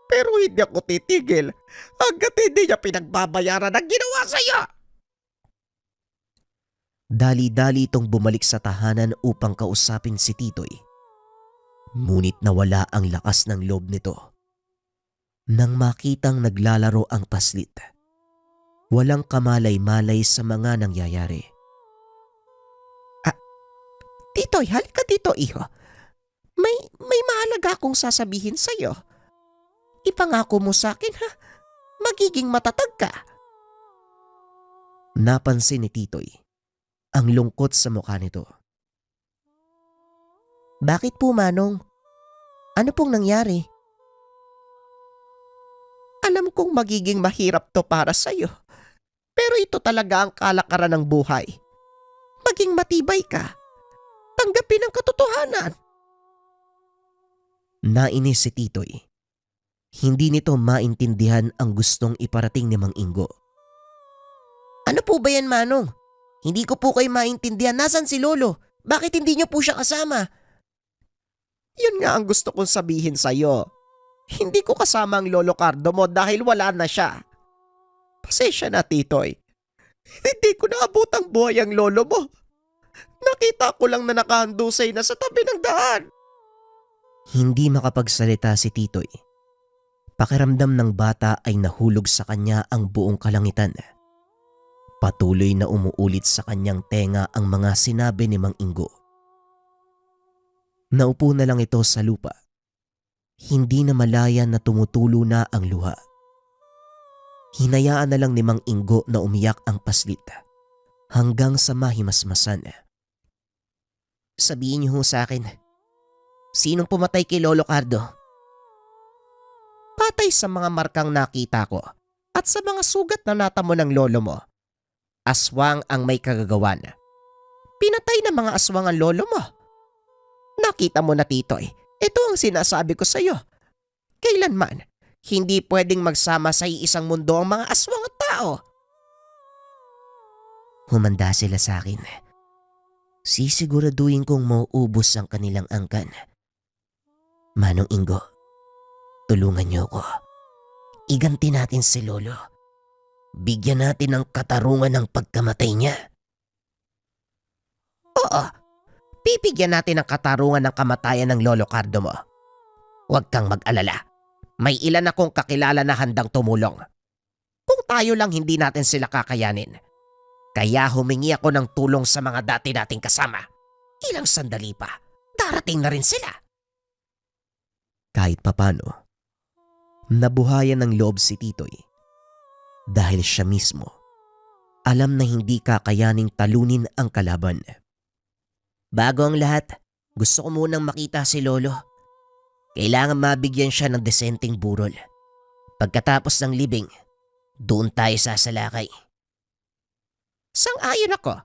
Pero hindi ako titigil hanggat hindi niya pinagbabayaran ang ginawa sa'yo! Dali-dali itong bumalik sa tahanan upang kausapin si Titoy. Ngunit nawala ang lakas ng loob nito. Nang makitang naglalaro ang paslit, walang kamalay-malay sa mga nangyayari. Titoy, halika dito, iho. May mahalaga akong sasabihin sa'yo. Ipangako mo sa akin, ha? Magiging matatag ka. Napansin ni Titoy ang lungkot sa mukha nito. Bakit po, Manong? Ano pong nangyari? Alam kong magiging mahirap to para sa'yo. Pero ito talaga ang kalakaran ng buhay. Maging matibay ka. Tanggapin ang katotohanan. Nainis si Titoy. Hindi nito maintindihan ang gustong iparating ni Mang Ingo. Ano po ba yan, Manong? Hindi ko po kayo maintindihan. Nasaan si Lolo? Bakit hindi niyo po siya kasama? Yun nga ang gusto kong sabihin sa'yo. Hindi ko kasama ang Lolo Cardo mo dahil wala na siya. Pasensya na, Titoy. Hindi ko naabot ang buhay ang lolo mo. Nakita ko lang na nakahandusay na sa tabi ng daan. Hindi makapagsalita si Titoy. Pakiramdam ng bata ay nahulog sa kanya ang buong kalangitan. Patuloy na umuulit sa kanyang tenga ang mga sinabi ni Mang Ingo. Naupo na lang ito sa lupa. Hindi na malaya na tumutulo na ang luha. Hinayaan na lang ni Mang Ingo na umiyak ang paslit hanggang sa mahimasmasan. Sabihin niyo ho sa akin, sinong pumatay kay Lolo Cardo? Patay sa mga markang nakita ko at sa mga sugat na natamo ng lolo mo. Aswang ang may kagagawan. Pinatay ng mga aswang ang lolo mo. Nakita mo na, Titoy. Ito ang sinasabi ko sa iyo. Kailanman, hindi pwedeng magsama sa iisang mundo ang mga aswang at tao. Humanda sila sa akin. Sisiguraduhin kong mauubos ang kanilang angkan. Manong Ingo, tulungan niyo ko. Iganti natin si Lolo. Bigyan natin ng katarungan ng pagkamatay niya. Oo, bibigyan natin ng katarungan ng kamatayan ng Lolo Cardo mo. Huwag kang mag-alala. May ilan akong kakilala na handang tumulong. Kung tayo lang hindi natin sila kakayanin. Kaya humingi ako ng tulong sa mga dati nating kasama. Ilang sandali pa, darating na rin sila. Kahit papano, nabuhayan ng loob si Titoy. Dahil siya mismo, alam na hindi kakayaning talunin ang kalaban. Bago ang lahat, gusto ko munang makita si Lolo. Kailangan mabigyan siya ng desenteng burol. Pagkatapos ng libing, doon tayo sasalakay. Sang-ayon ako.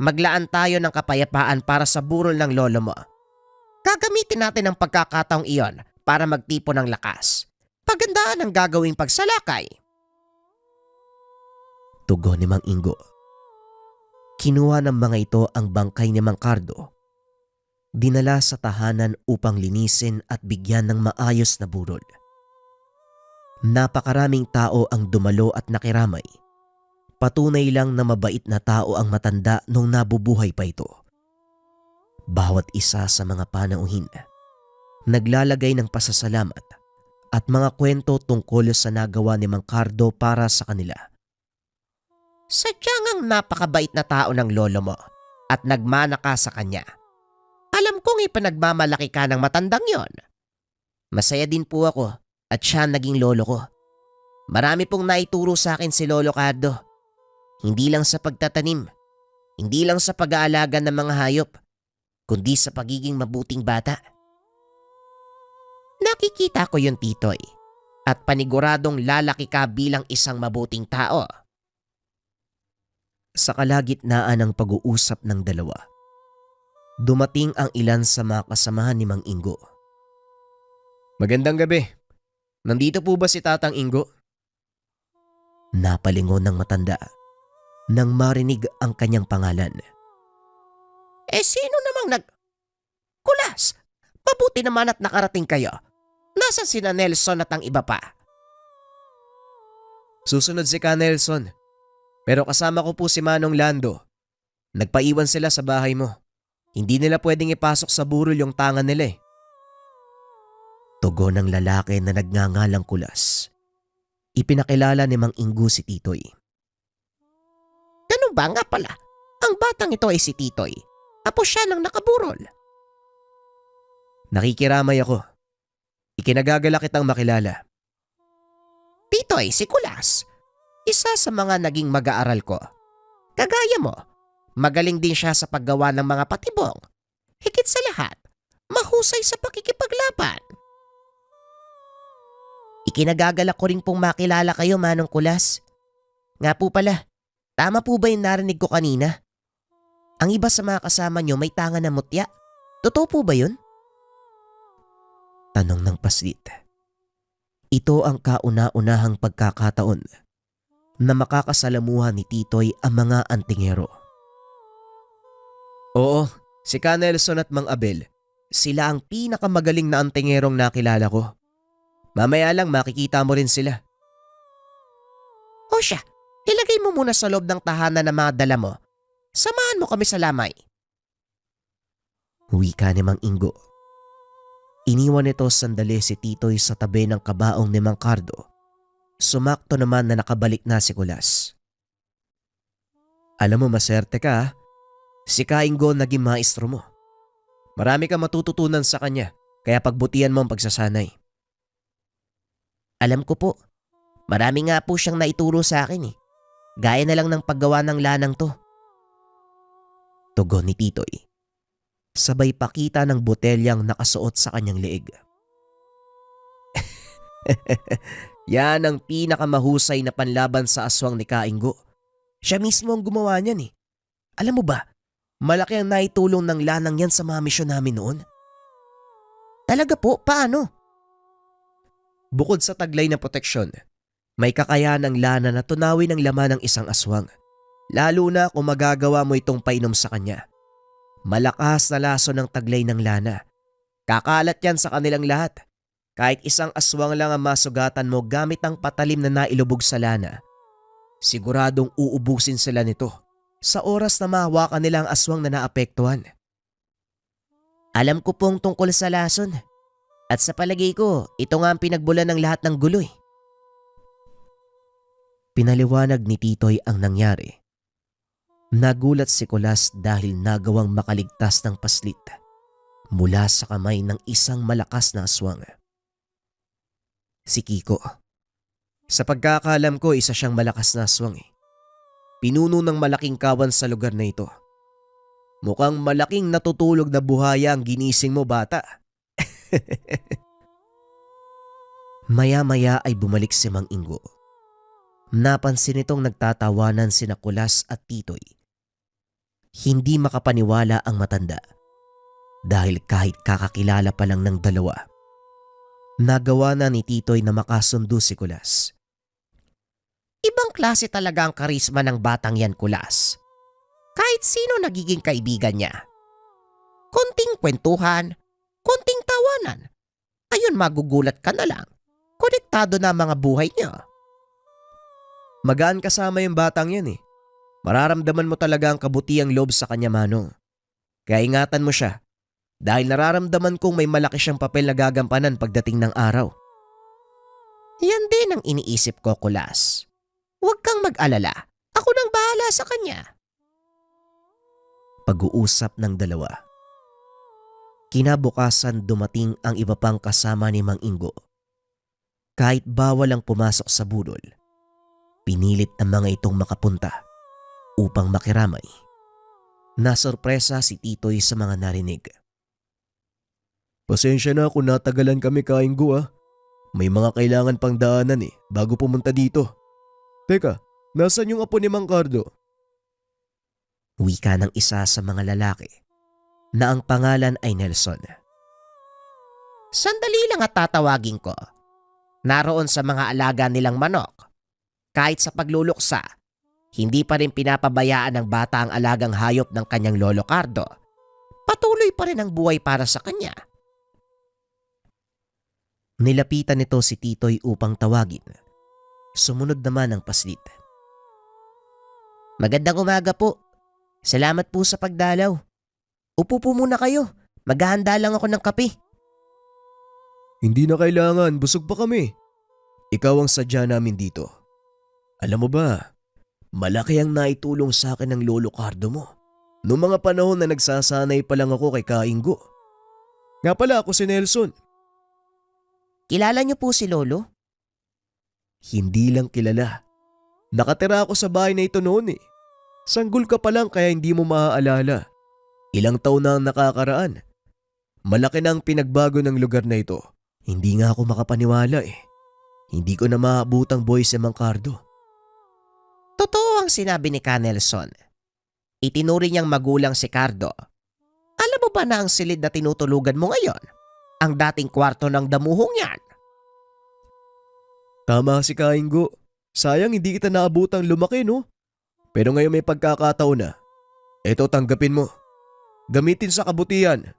Maglaan tayo ng kapayapaan para sa burol ng lolo mo. Gagamitin natin ang pagkakataong iyon para magtipon ng lakas. Pagandaan ang gagawing pagsalakay. Tugon ni Mang Ingo. Kinuha ng mga ito ang bangkay ni Mang Cardo. Dinala sa tahanan upang linisin at bigyan ng maayos na burol. Napakaraming tao ang dumalo at nakiramay. Patunay lang na mabait na tao ang matanda nung nabubuhay pa ito. Bawat isa sa mga panauhin, naglalagay ng pasasalamat at mga kwento tungkol sa nagawa ni Mang Cardo para sa kanila. Sadyang ang napakabait na tao ng lolo mo at nagmana ka sa kanya. Alam kong ipanagmamalaki ka ng matandang yon. Masaya din po ako at siya naging lolo ko. Marami pong naituro sa akin si Lolo Cardo. Hindi lang sa pagtatanim, hindi lang sa pag-aalaga ng mga hayop, kundi sa pagiging mabuting bata. Nakikita ko yun, Titoy, at paniguradong lalaki ka bilang isang mabuting tao. Sa kalagitnaan ng pag-uusap ng dalawa, dumating ang ilan sa mga kasamahan ni Mang Ingo. Magandang gabi. Nandito po ba si Tatang Ingo? Napalingon ng matanda nang marinig ang kanyang pangalan. Sino namang Kulas! Mabuti naman at nakarating kayo. Nasaan sina Nelson at ang iba pa? Susunod si Ka Nelson. Pero kasama ko po si Manong Lando. Nagpaiwan sila sa bahay mo. Hindi nila pwedeng ipasok sa burol yung tangan nila eh. Tugon ng lalaki na nagngangalang Kulas. Ipinakilala ni Mang Ingo si Titoy. Ganun ba nga pala? Ang batang ito ay si Titoy. Apo siya ng nakaburol. Nakikiramay ako. Ikinagagala kitang makilala. Titoy, si Kulas. Isa sa mga naging mag-aaral ko. Kagaya mo, magaling din siya sa paggawa ng mga patibong. Higit sa lahat, mahusay sa pakikipaglaban. Ikinagagalak ko rin pong makilala kayo, Manong Kulas. Nga po pala, tama po ba yung narinig ko kanina? Ang iba sa mga kasama nyo may tanga na mutya. Totoo po ba yun? Tanong ng paslit. Ito ang kauna-unahang pagkakataon na makakasalamuhan ni Titoy ang mga antingero. Oo, si Ka Nelson at Mang Abel. Sila ang pinakamagaling na antingerong nakilala ko. Mamaya lang makikita mo rin sila. O siya, ilagay mo muna sa loob ng tahanan ng mga dala mo. Samahan mo kami sa lamay. Wika ni Mang Ingo. Iniwan nito sandali si Titoy sa tabi ng kabaong ni Mang Cardo. Sumakto naman na nakabalik na si Kulas. Alam mo, maserte ka ha? Si Ka Ingo naging maestro mo. Marami kang matututunan sa kanya, kaya pagbutihan mo ang pagsasanay. Alam ko po, marami nga po siyang naituro sa akin eh. Gaya na lang ng paggawa ng lanang to. Tugon ni Titoy. Sabay pakita ng botelyang nakasuot sa kanyang leeg. Yan ang pinakamahusay na panlaban sa aswang ni Ka Ingo. Siya mismo ang gumawa niyan eh. Alam mo ba, malaki ang naitulong ng lanang yan sa mga misyon namin noon. Talaga po, paano? Bukod sa taglay na proteksyon, may kakayahan ng lana na tunawin ang laman ng isang aswang. Lalo na kung magagawa mo itong painom sa kanya. Malakas na laso ng taglay ng lana. Kakalat yan sa kanilang lahat. Kahit isang aswang lang ang masugatan mo gamit ang patalim na nailubog sa lana, siguradong uubusin sila nito sa oras na mahawakan nila ang aswang na naapektuhan. Alam ko pong tungkol sa lason. At sa palagay ko, ito nga ang pinagbulan ng lahat ng guloy. Pinaliwanag ni Titoy ang nangyari. Nagulat si Kulas dahil nagawang makaligtas ng paslit mula sa kamay ng isang malakas na aswang. Si Kiko. Sa pagkakaalam ko, isa siyang malakas na aswang eh. Pinuno ng malaking kawan sa lugar na ito. Mukhang malaking natutulog na buhaya ang ginising mo, bata. Maya-maya ay bumalik si Mang Ingo. Napansin itong nagtatawanan sina Kulas at Titoy. Hindi makapaniwala ang matanda dahil kahit kakakilala pa lang ng dalawa, nagawa na ni Titoy na makasundo si Kulas. Ibang klase talaga ang karisma ng batang yan, Kulas. Kahit sino nagiging kaibigan niya. Konting kwentuhan, konting tawanan. Ayun, magugulat ka na lang. Konektado na mga buhay niya. Magaan kasama yung batang yan eh. Mararamdaman mo talaga ang kabutiang loob sa kanya, Manong. Kaya ingatan mo siya dahil nararamdaman kong may malaki siyang papel na gagampanan pagdating ng araw. Yan din ang iniisip ko, Kulas. Huwag kang mag-alala. Ako nang bahala sa kanya. Pag-uusap ng dalawa. Kinabukasan dumating ang iba pang kasama ni Mang Ingo. Kahit bawal ang pumasok sa budol, pinilit ng mga itong makapunta upang makiramay. Nasorpresa si Titoy sa mga narinig. Pasensya na kung natagalan kami, Kainggo ah. May mga kailangan pang daanan bago pumunta dito. Teka, nasan yung apo ni Mang Cardo? Wika ng isa sa mga lalaki na ang pangalan ay Nelson. Sandali lang at tatawagin ko. Naroon sa mga alaga nilang manok. Kahit sa pagluluksa, hindi pa rin pinapabayaan ng bata ang alagang hayop ng kanyang lolo Cardo. Patuloy pa rin ang buhay para sa kanya. Nilapitan nito si Titoy upang tawagin. Sumunod naman ang paslit. Magandang umaga po. Salamat po sa pagdalaw. Upo po muna kayo. Maghahanda lang ako ng kape. Hindi na kailangan, busog pa kami. Ikaw ang sadya namin dito. Alam mo ba, malaki ang naitulong sa akin ng lolo Cardo mo. Noong mga panahon na nagsasanay pa lang ako kay Kainggo. Nga pala ako si Nelson. Kilala niyo po si lolo? Hindi lang kilala. Nakatira ako sa bahay na ito noon Sanggol ka pa lang kaya hindi mo maaalala. Ilang taon na ang nakakaraan. Malaki na ang pinagbago ng lugar na ito. Hindi nga ako makapaniwala Hindi ko na maabutang buhay si Mang Cardo. Totoo ang sinabi ni Nelson. Itinuri niyang magulang si Cardo. Alam mo ba na ang silid na tinutulugan mo ngayon? Ang dating kwarto ng damuhong yan. Tama si Kainggo. Sayang hindi kita naabutang lumaki no? Pero ngayon may pagkakataon na. Ito tanggapin mo. Gamitin sa kabutihan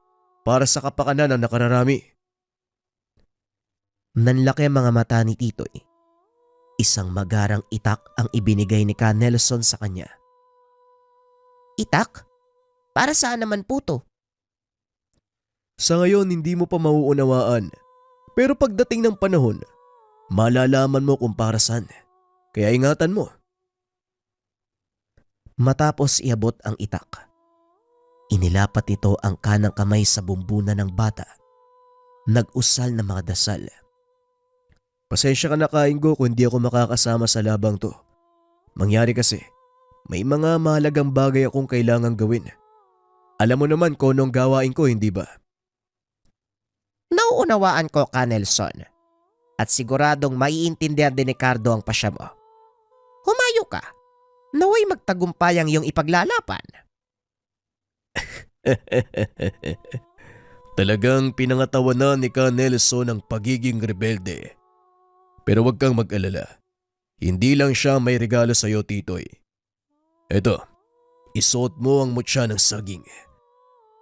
para sa kapakanan ng nakararami. Nanlaki ang mga mata ni Titoy. Isang magarang itak ang ibinigay ni Nelson sa kanya. Itak? Para saan naman po to? Sa ngayon hindi mo pa mauunawaan. Pero pagdating ng panahon, malalaman mo kung para saan. Kaya ingatan mo. Matapos iabot ang itak, inilapat nito ang kanang kamay sa bumbunan ng bata. Nag-usal ng mga dasal. Pasensya ka na Kainggo kung hindi ako makakasama sa labang to. Mangyari kasi, may mga mahalagang bagay akong kailangang gawin. Alam mo naman kung anong gawain ko, hindi ba? Nauunawaan ko, Nelson. At siguradong maiintindihan din ni Cardo ang pasya mo. Humayo ka. Naway magtagumpay ang iyong ipaglalaban. Talagang pinangatawanan ni Nelson ang pagiging rebelde. Pero huwag kang mag-alala. Hindi lang siya may regalo sa iyo, Titoy. Eto, isuot mo ang mutya ng saging.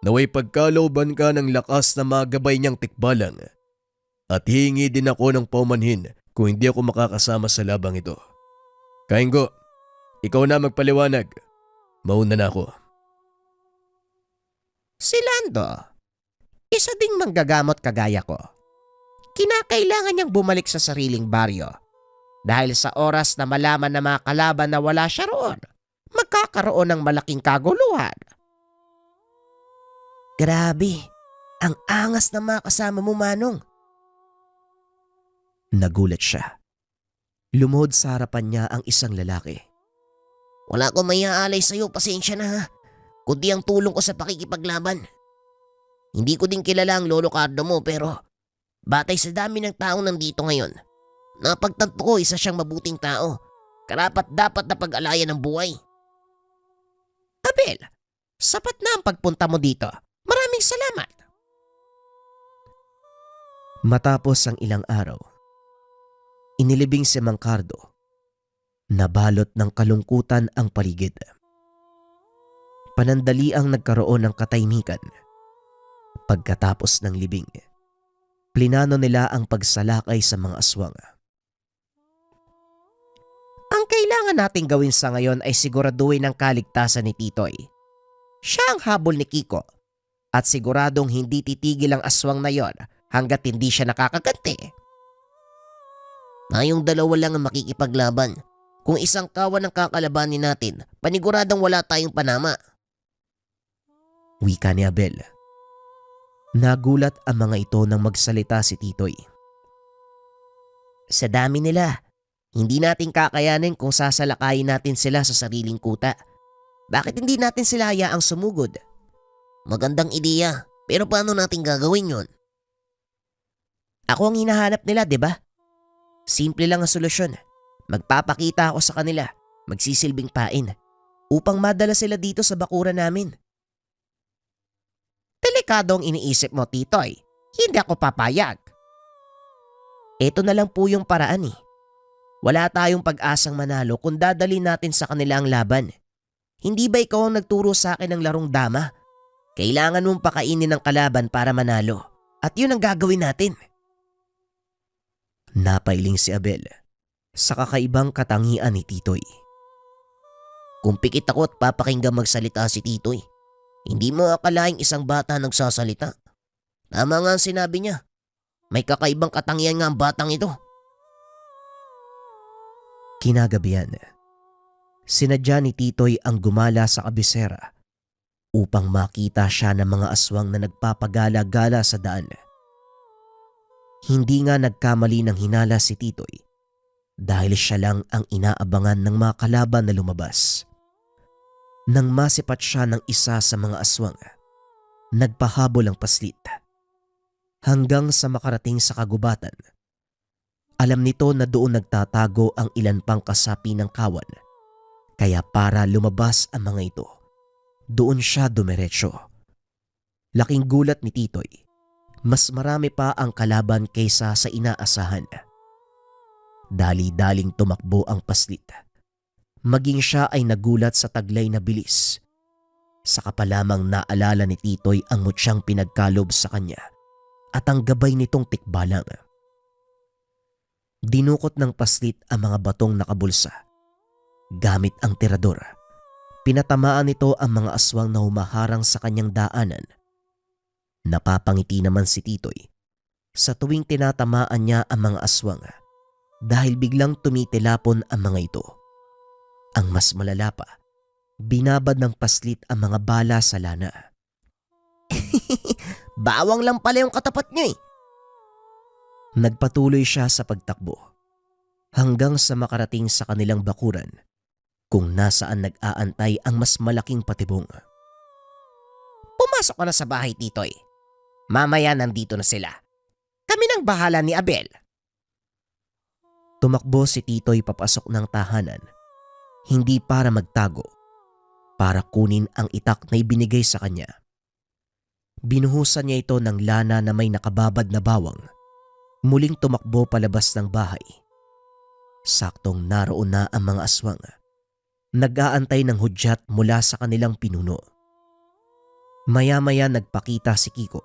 Naway pagkalooban ka ng lakas na magabay niyang tikbalang. At hihingi din ako ng paumanhin kung hindi ako makakasama sa labang ito. Kainggo, ikaw na magpaliwanag. Mauna na ako. Si Lando, isa ding manggagamot kagaya ko. Kinakailangan niyang bumalik sa sariling baryo. Dahil sa oras na malaman ng mga kalaban na wala siya roon, magkakaroon ng malaking kaguluhan. Grabe, ang angas na mga kasama mo, Manong. Nagulat siya. Lumuhod sa harapan niya ang isang lalaki. Wala ko mayaalay sa'yo, pasensya na ha. Kundi ang tulong ko sa pakikipaglaban. Hindi ko din kilala ang lolo Cardo mo pero batay sa dami ng taong nandito ngayon, napagtanto ko isa siyang mabuting tao. Karapat dapat na pag-alayan ng buhay. Abel, sapat na ang pagpunta mo dito. Maraming salamat. Matapos ang ilang araw, inilibing si Mang Cardo. Nabalot ng kalungkutan ang paligid. Panandali ang nagkaroon ng katahimikan. Pagkatapos ng libing, plinano nila ang pagsalakay sa mga aswang. Ang kailangan nating gawin sa ngayon ay siguraduhin ang kaligtasan ni Titoy. Siya ang habol ni Kiko at siguradong hindi titigil ang aswang na yon hanggat hindi siya nakakaganti. Tayong dalawa lang ang makikipaglaban. Kung isang kawan ang kakalabanin natin, paniguradong wala tayong panama. Wika ni Abel. Nagulat ang mga ito nang magsalita si Titoy. Sa dami nila, hindi natin kakayanin kung sasalakayin natin sila sa sariling kuta. Bakit hindi natin sila hayaang sumugod? Magandang ideya, pero paano natin gagawin yon? Ako ang hinahanap nila, di ba? Simple lang ang solusyon. Magpapakita ako sa kanila, magsisilbing pain, upang madala sila dito sa bakuran namin. Delikado ang iniisip mo, Titoy. Hindi ako papayag. Ito na lang po yung paraan eh. Wala tayong pag-asang manalo kung dadalhin natin sa kanila ang laban. Hindi ba ikaw ang nagturo sa akin ng larong dama? Kailangan mong pakainin ng kalaban para manalo. At yun ang gagawin natin. Napailing si Abel sa kakaibang katangian ni Titoy. Kung pikit ako at papakinggan magsalita si Titoy, hindi mo akalaing isang bata nagsasalita. Tama nga ang sinabi niya. May kakaibang katangian nga ang batang ito. Kinagabihan, sinadya ni Titoy ang gumala sa kabisera upang makita siya ng mga aswang na nagpapagala-gala sa daan. Hindi nga nagkamali ng hinala si Titoy dahil siya lang ang inaabangan ng mga kalaban na lumabas. Nang masipat siya ng isa sa mga aswang, nagpahabol ang paslit. Hanggang sa makarating sa kagubatan, alam nito na doon nagtatago ang ilan pang kasapi ng kawan. Kaya para lumabas ang mga ito, doon siya dumiretso. Laking gulat ni Titoy. Mas marami pa ang kalaban kaysa sa inaasahan. Dali-daling tumakbo ang paslit. Maging siya ay nagulat sa taglay na bilis. Saka pa lamang naalala ni Titoy ang mutsyang pinagkalob sa kanya at ang gabay nitong tikbalang. Dinukot ng paslit ang mga batong nakabulsa. Gamit ang tirador, pinatamaan nito ang mga aswang na humaharang sa kanyang daanan. Napapangiti naman si Titoy sa tuwing tinatamaan niya ang mga aswang dahil biglang tumitilapon ang mga ito. Ang mas malala pa, binabad ng paslit ang mga bala sa lana. Bawang lang pala yung katapat niya eh. Nagpatuloy siya sa pagtakbo hanggang sa makarating sa kanilang bakuran kung nasaan nag-aantay ang mas malaking patibong. Pumasok ka na sa bahay, Titoy. Mamaya nandito na sila. Kami nang bahala ni Abel. Tumakbo si Titoy papasok ng tahanan, hindi para magtago, para kunin ang itak na ibinigay sa kanya. Binuhusan niya ito ng lana na may nakababad na bawang. Muling tumakbo palabas ng bahay. Saktong naroon na ang mga aswang. Nag-aantay ng hudyat mula sa kanilang pinuno. Maya-maya nagpakita si Kiko.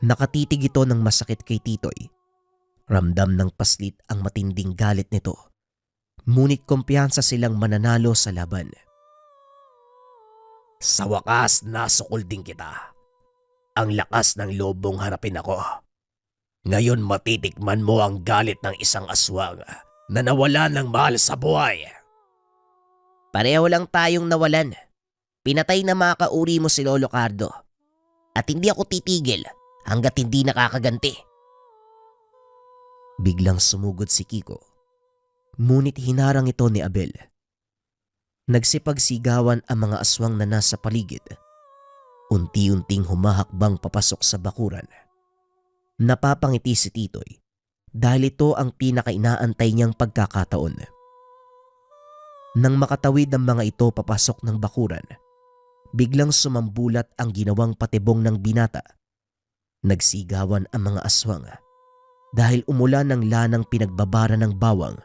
Nakatitig ito ng masakit kay Titoy. Ramdam ng paslit ang matinding galit nito. Ngunit kumpiyansa silang mananalo sa laban. Sa wakas, nasukol din kita. Ang lakas ng lobong harapin ako. Ngayon matitikman mo ang galit ng isang aswang na nawala ng mahal sa buhay. Pareho lang tayong nawalan. Pinatay na mga kauri mo si Lolo Cardo. At hindi ako titigil hanggat hindi nakakaganti. Biglang sumugod si Kiko. Ngunit hinarang ito ni Abel. Nagsipagsigawan ang mga aswang na nasa paligid. Unti-unting humahakbang papasok sa bakuran. Napapangiti si Titoy dahil ito ang pinakainaantay niyang pagkakataon. Nang makatawid ang mga ito papasok ng bakuran, biglang sumambulat ang ginawang patibong ng binata. Nagsigawan ang mga aswang dahil umulan ng lanang pinagbabara ng bawang.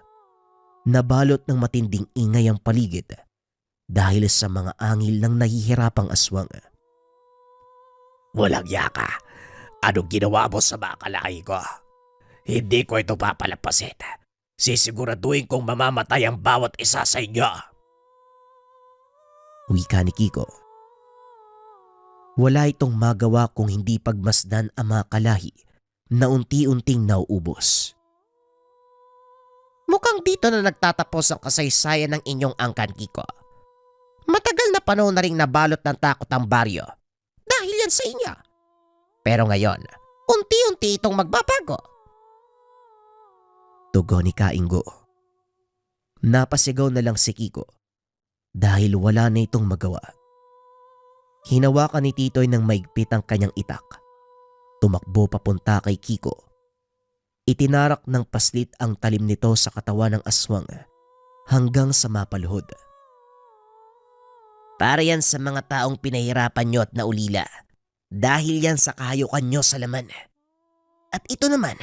Nabalot ng matinding ingay ang paligid dahil sa mga angil ng nahihirapang aswang. Walang yaka. Anong ginawa mo sa mga kalahi ko? Hindi ko ito papalapasin. Sisiguraduhin kong mamamatay ang bawat isa sa inyo. Wika ni Kiko. Wala itong magawa kung hindi pagmasdan ang mga kalahi na unti-unting nauubos. Mukhang dito na nagtatapos ang kasaysayan ng inyong angkan, Kiko. Matagal na panahon na ring nabalot ng takot ang baryo dahil yan sa inyo. Pero ngayon, unti-unti itong magbabago. Tugon ni Kainggo. Napasigaw na lang si Kiko dahil wala na itong magawa. Hinawakan ni Titoy ng maigpit ang kanyang itak. Tumakbo papunta kay Kiko. Itinarak ng paslit ang talim nito sa katawan ng aswang hanggang sa mapaluhod. Para yan sa mga taong pinahirapan nyo at naulila. Dahil yan sa kahayukan nyo sa laman. At ito naman,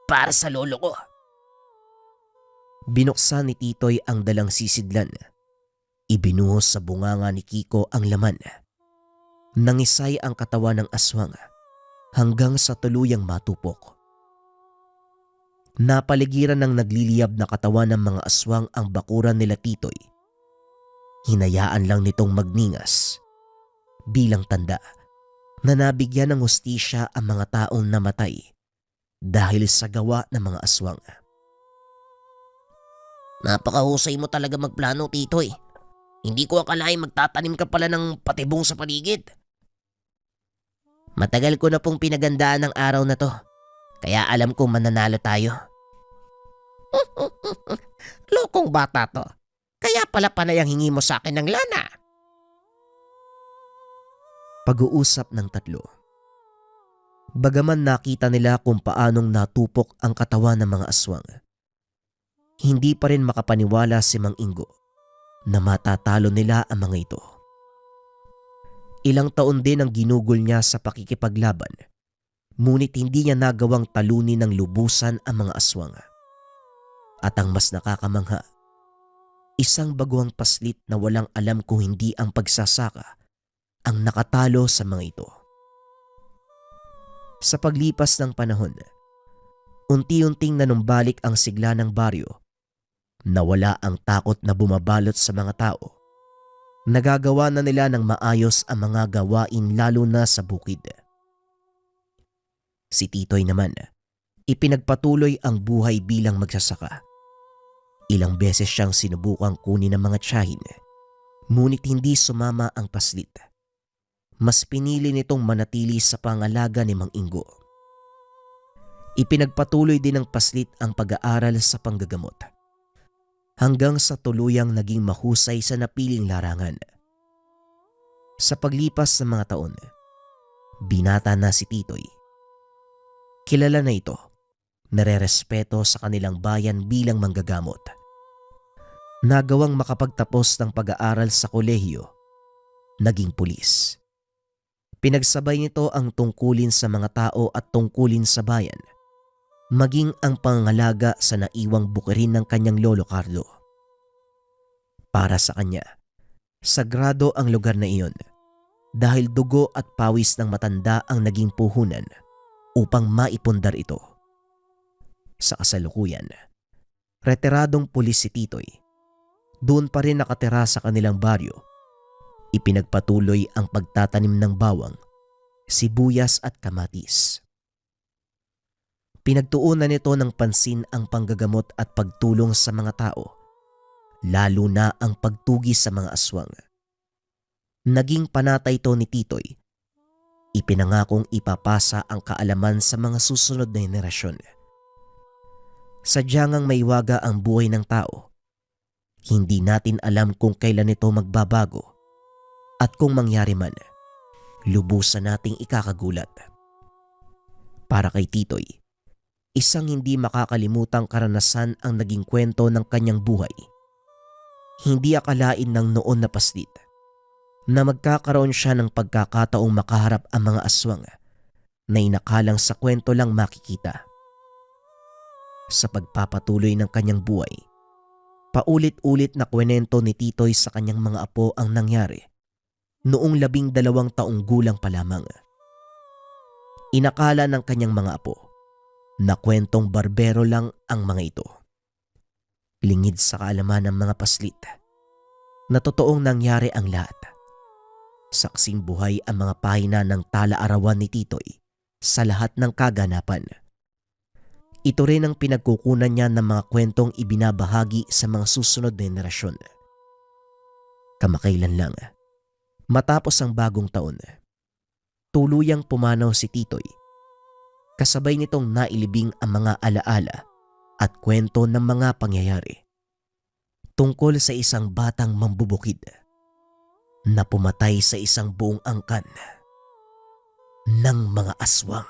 para sa lolo ko. Binuksan ni Titoy ang dalang sisidlan. Ibinuhos sa bunganga ni Kiko ang laman. Nangisay ang katawan ng aswang hanggang sa tuluyang matupok. Napaligiran ng nagliliyab na katawan ng mga aswang ang bakuran nila Titoy. Hinayaan lang nitong magningas bilang tanda na nabigyan ng hustisya ang mga taong namatay dahil sa gawa ng mga aswang. Napakahusay mo talaga magplano, Titoy. Hindi ko akalain magtatanim ka pala ng patibong sa paligid. Matagal ko na pong pinagandaan ng araw na to. Kaya alam kong mananalo tayo. Lokong bata to. Kaya pala panay ang hingi mo sa akin ng lana. Pag-uusap ng tatlo. Bagaman nakita nila kung paanong natupok ang katawan ng mga aswang, hindi pa rin makapaniwala si Mang Ingo na matatalo nila ang mga ito. Ilang taon din ang ginugol niya sa pakikipaglaban, ngunit hindi niya nagawang talunin ng lubusan ang mga aswang. At ang mas nakakamangha, isang baguang paslit na walang alam kung hindi ang pagsasaka ang nakatalo sa mga ito. Sa paglipas ng panahon, unti-unting nanumbalik ang sigla ng baryo. Nawala ang takot na bumabalot sa mga tao. Nagagawa na nila ng maayos ang mga gawain lalo na sa bukid. Si Titoy naman, ipinagpatuloy ang buhay bilang magsasaka. Ilang beses siyang sinubukang kunin ng mga tiyahin, ngunit hindi sumama ang paslit. Mas pinili nitong manatili sa pangalaga ni Mang Ingo. Ipinagpatuloy din ng paslit ang pag-aaral sa panggagamot, hanggang sa tuluyang naging mahusay sa napiling larangan. Sa paglipas ng mga taon, binata na si Titoy. Kilala na ito, narerespeto sa kanilang bayan bilang manggagamot. Nagawang makapagtapos ng pag-aaral sa kolehiyo, naging pulis. Pinagsabay nito ang tungkulin sa mga tao at tungkulin sa bayan, maging ang pangangalaga sa naiwang bukirin ng kanyang lolo Carlo. Para sa kanya, sagrado ang lugar na iyon dahil dugo at pawis ng matanda ang naging puhunan upang maipundar ito. Sa kasalukuyan, retiradong pulis si Titoy. Doon pa rin nakatira sa kanilang baryo. Ipinagpatuloy ang pagtatanim ng bawang, sibuyas at kamatis. Pinagtuunan nito ng pansin ang panggagamot at pagtulong sa mga tao, lalo na ang pagtugi sa mga aswang. Naging panatay ito ni Titoy. Ipinangakong ipapasa ang kaalaman sa mga susunod na henerasyon. Sadyang maiwaga ang buhay ng tao. Hindi natin alam kung kailan ito magbabago at kung mangyari man, lubusan nating ikakagulat. Para kay Titoy, isang hindi makakalimutang karanasan ang naging kwento ng kanyang buhay. Hindi akalain ng noon na paslit na magkakaroon siya ng pagkakataong makaharap ang mga aswang na inakalang sa kwento lang makikita. Sa pagpapatuloy ng kanyang buhay, paulit-ulit na kwento ni Titoy sa kanyang mga apo ang nangyari noong 12 taong gulang pa lamang. Inakala ng kanyang mga apo na kwentong barbero lang ang mga ito. Lingid sa kaalaman ng mga paslit na totoong nangyari ang lahat. Saksing buhay ang mga pahina ng tala-arawan ni Titoy sa lahat ng kaganapan. Ito rin ang pinagkukunan niya ng mga kwentong ibinabahagi sa mga susunod na henerasyon. Kamakailan lang, matapos ang bagong taon, tuluyang pumanaw si Titoy. Kasabay nitong nailibing ang mga alaala at kwento ng mga pangyayari tungkol sa isang batang mambubukid na pumatay sa isang buong angkan ng mga aswang.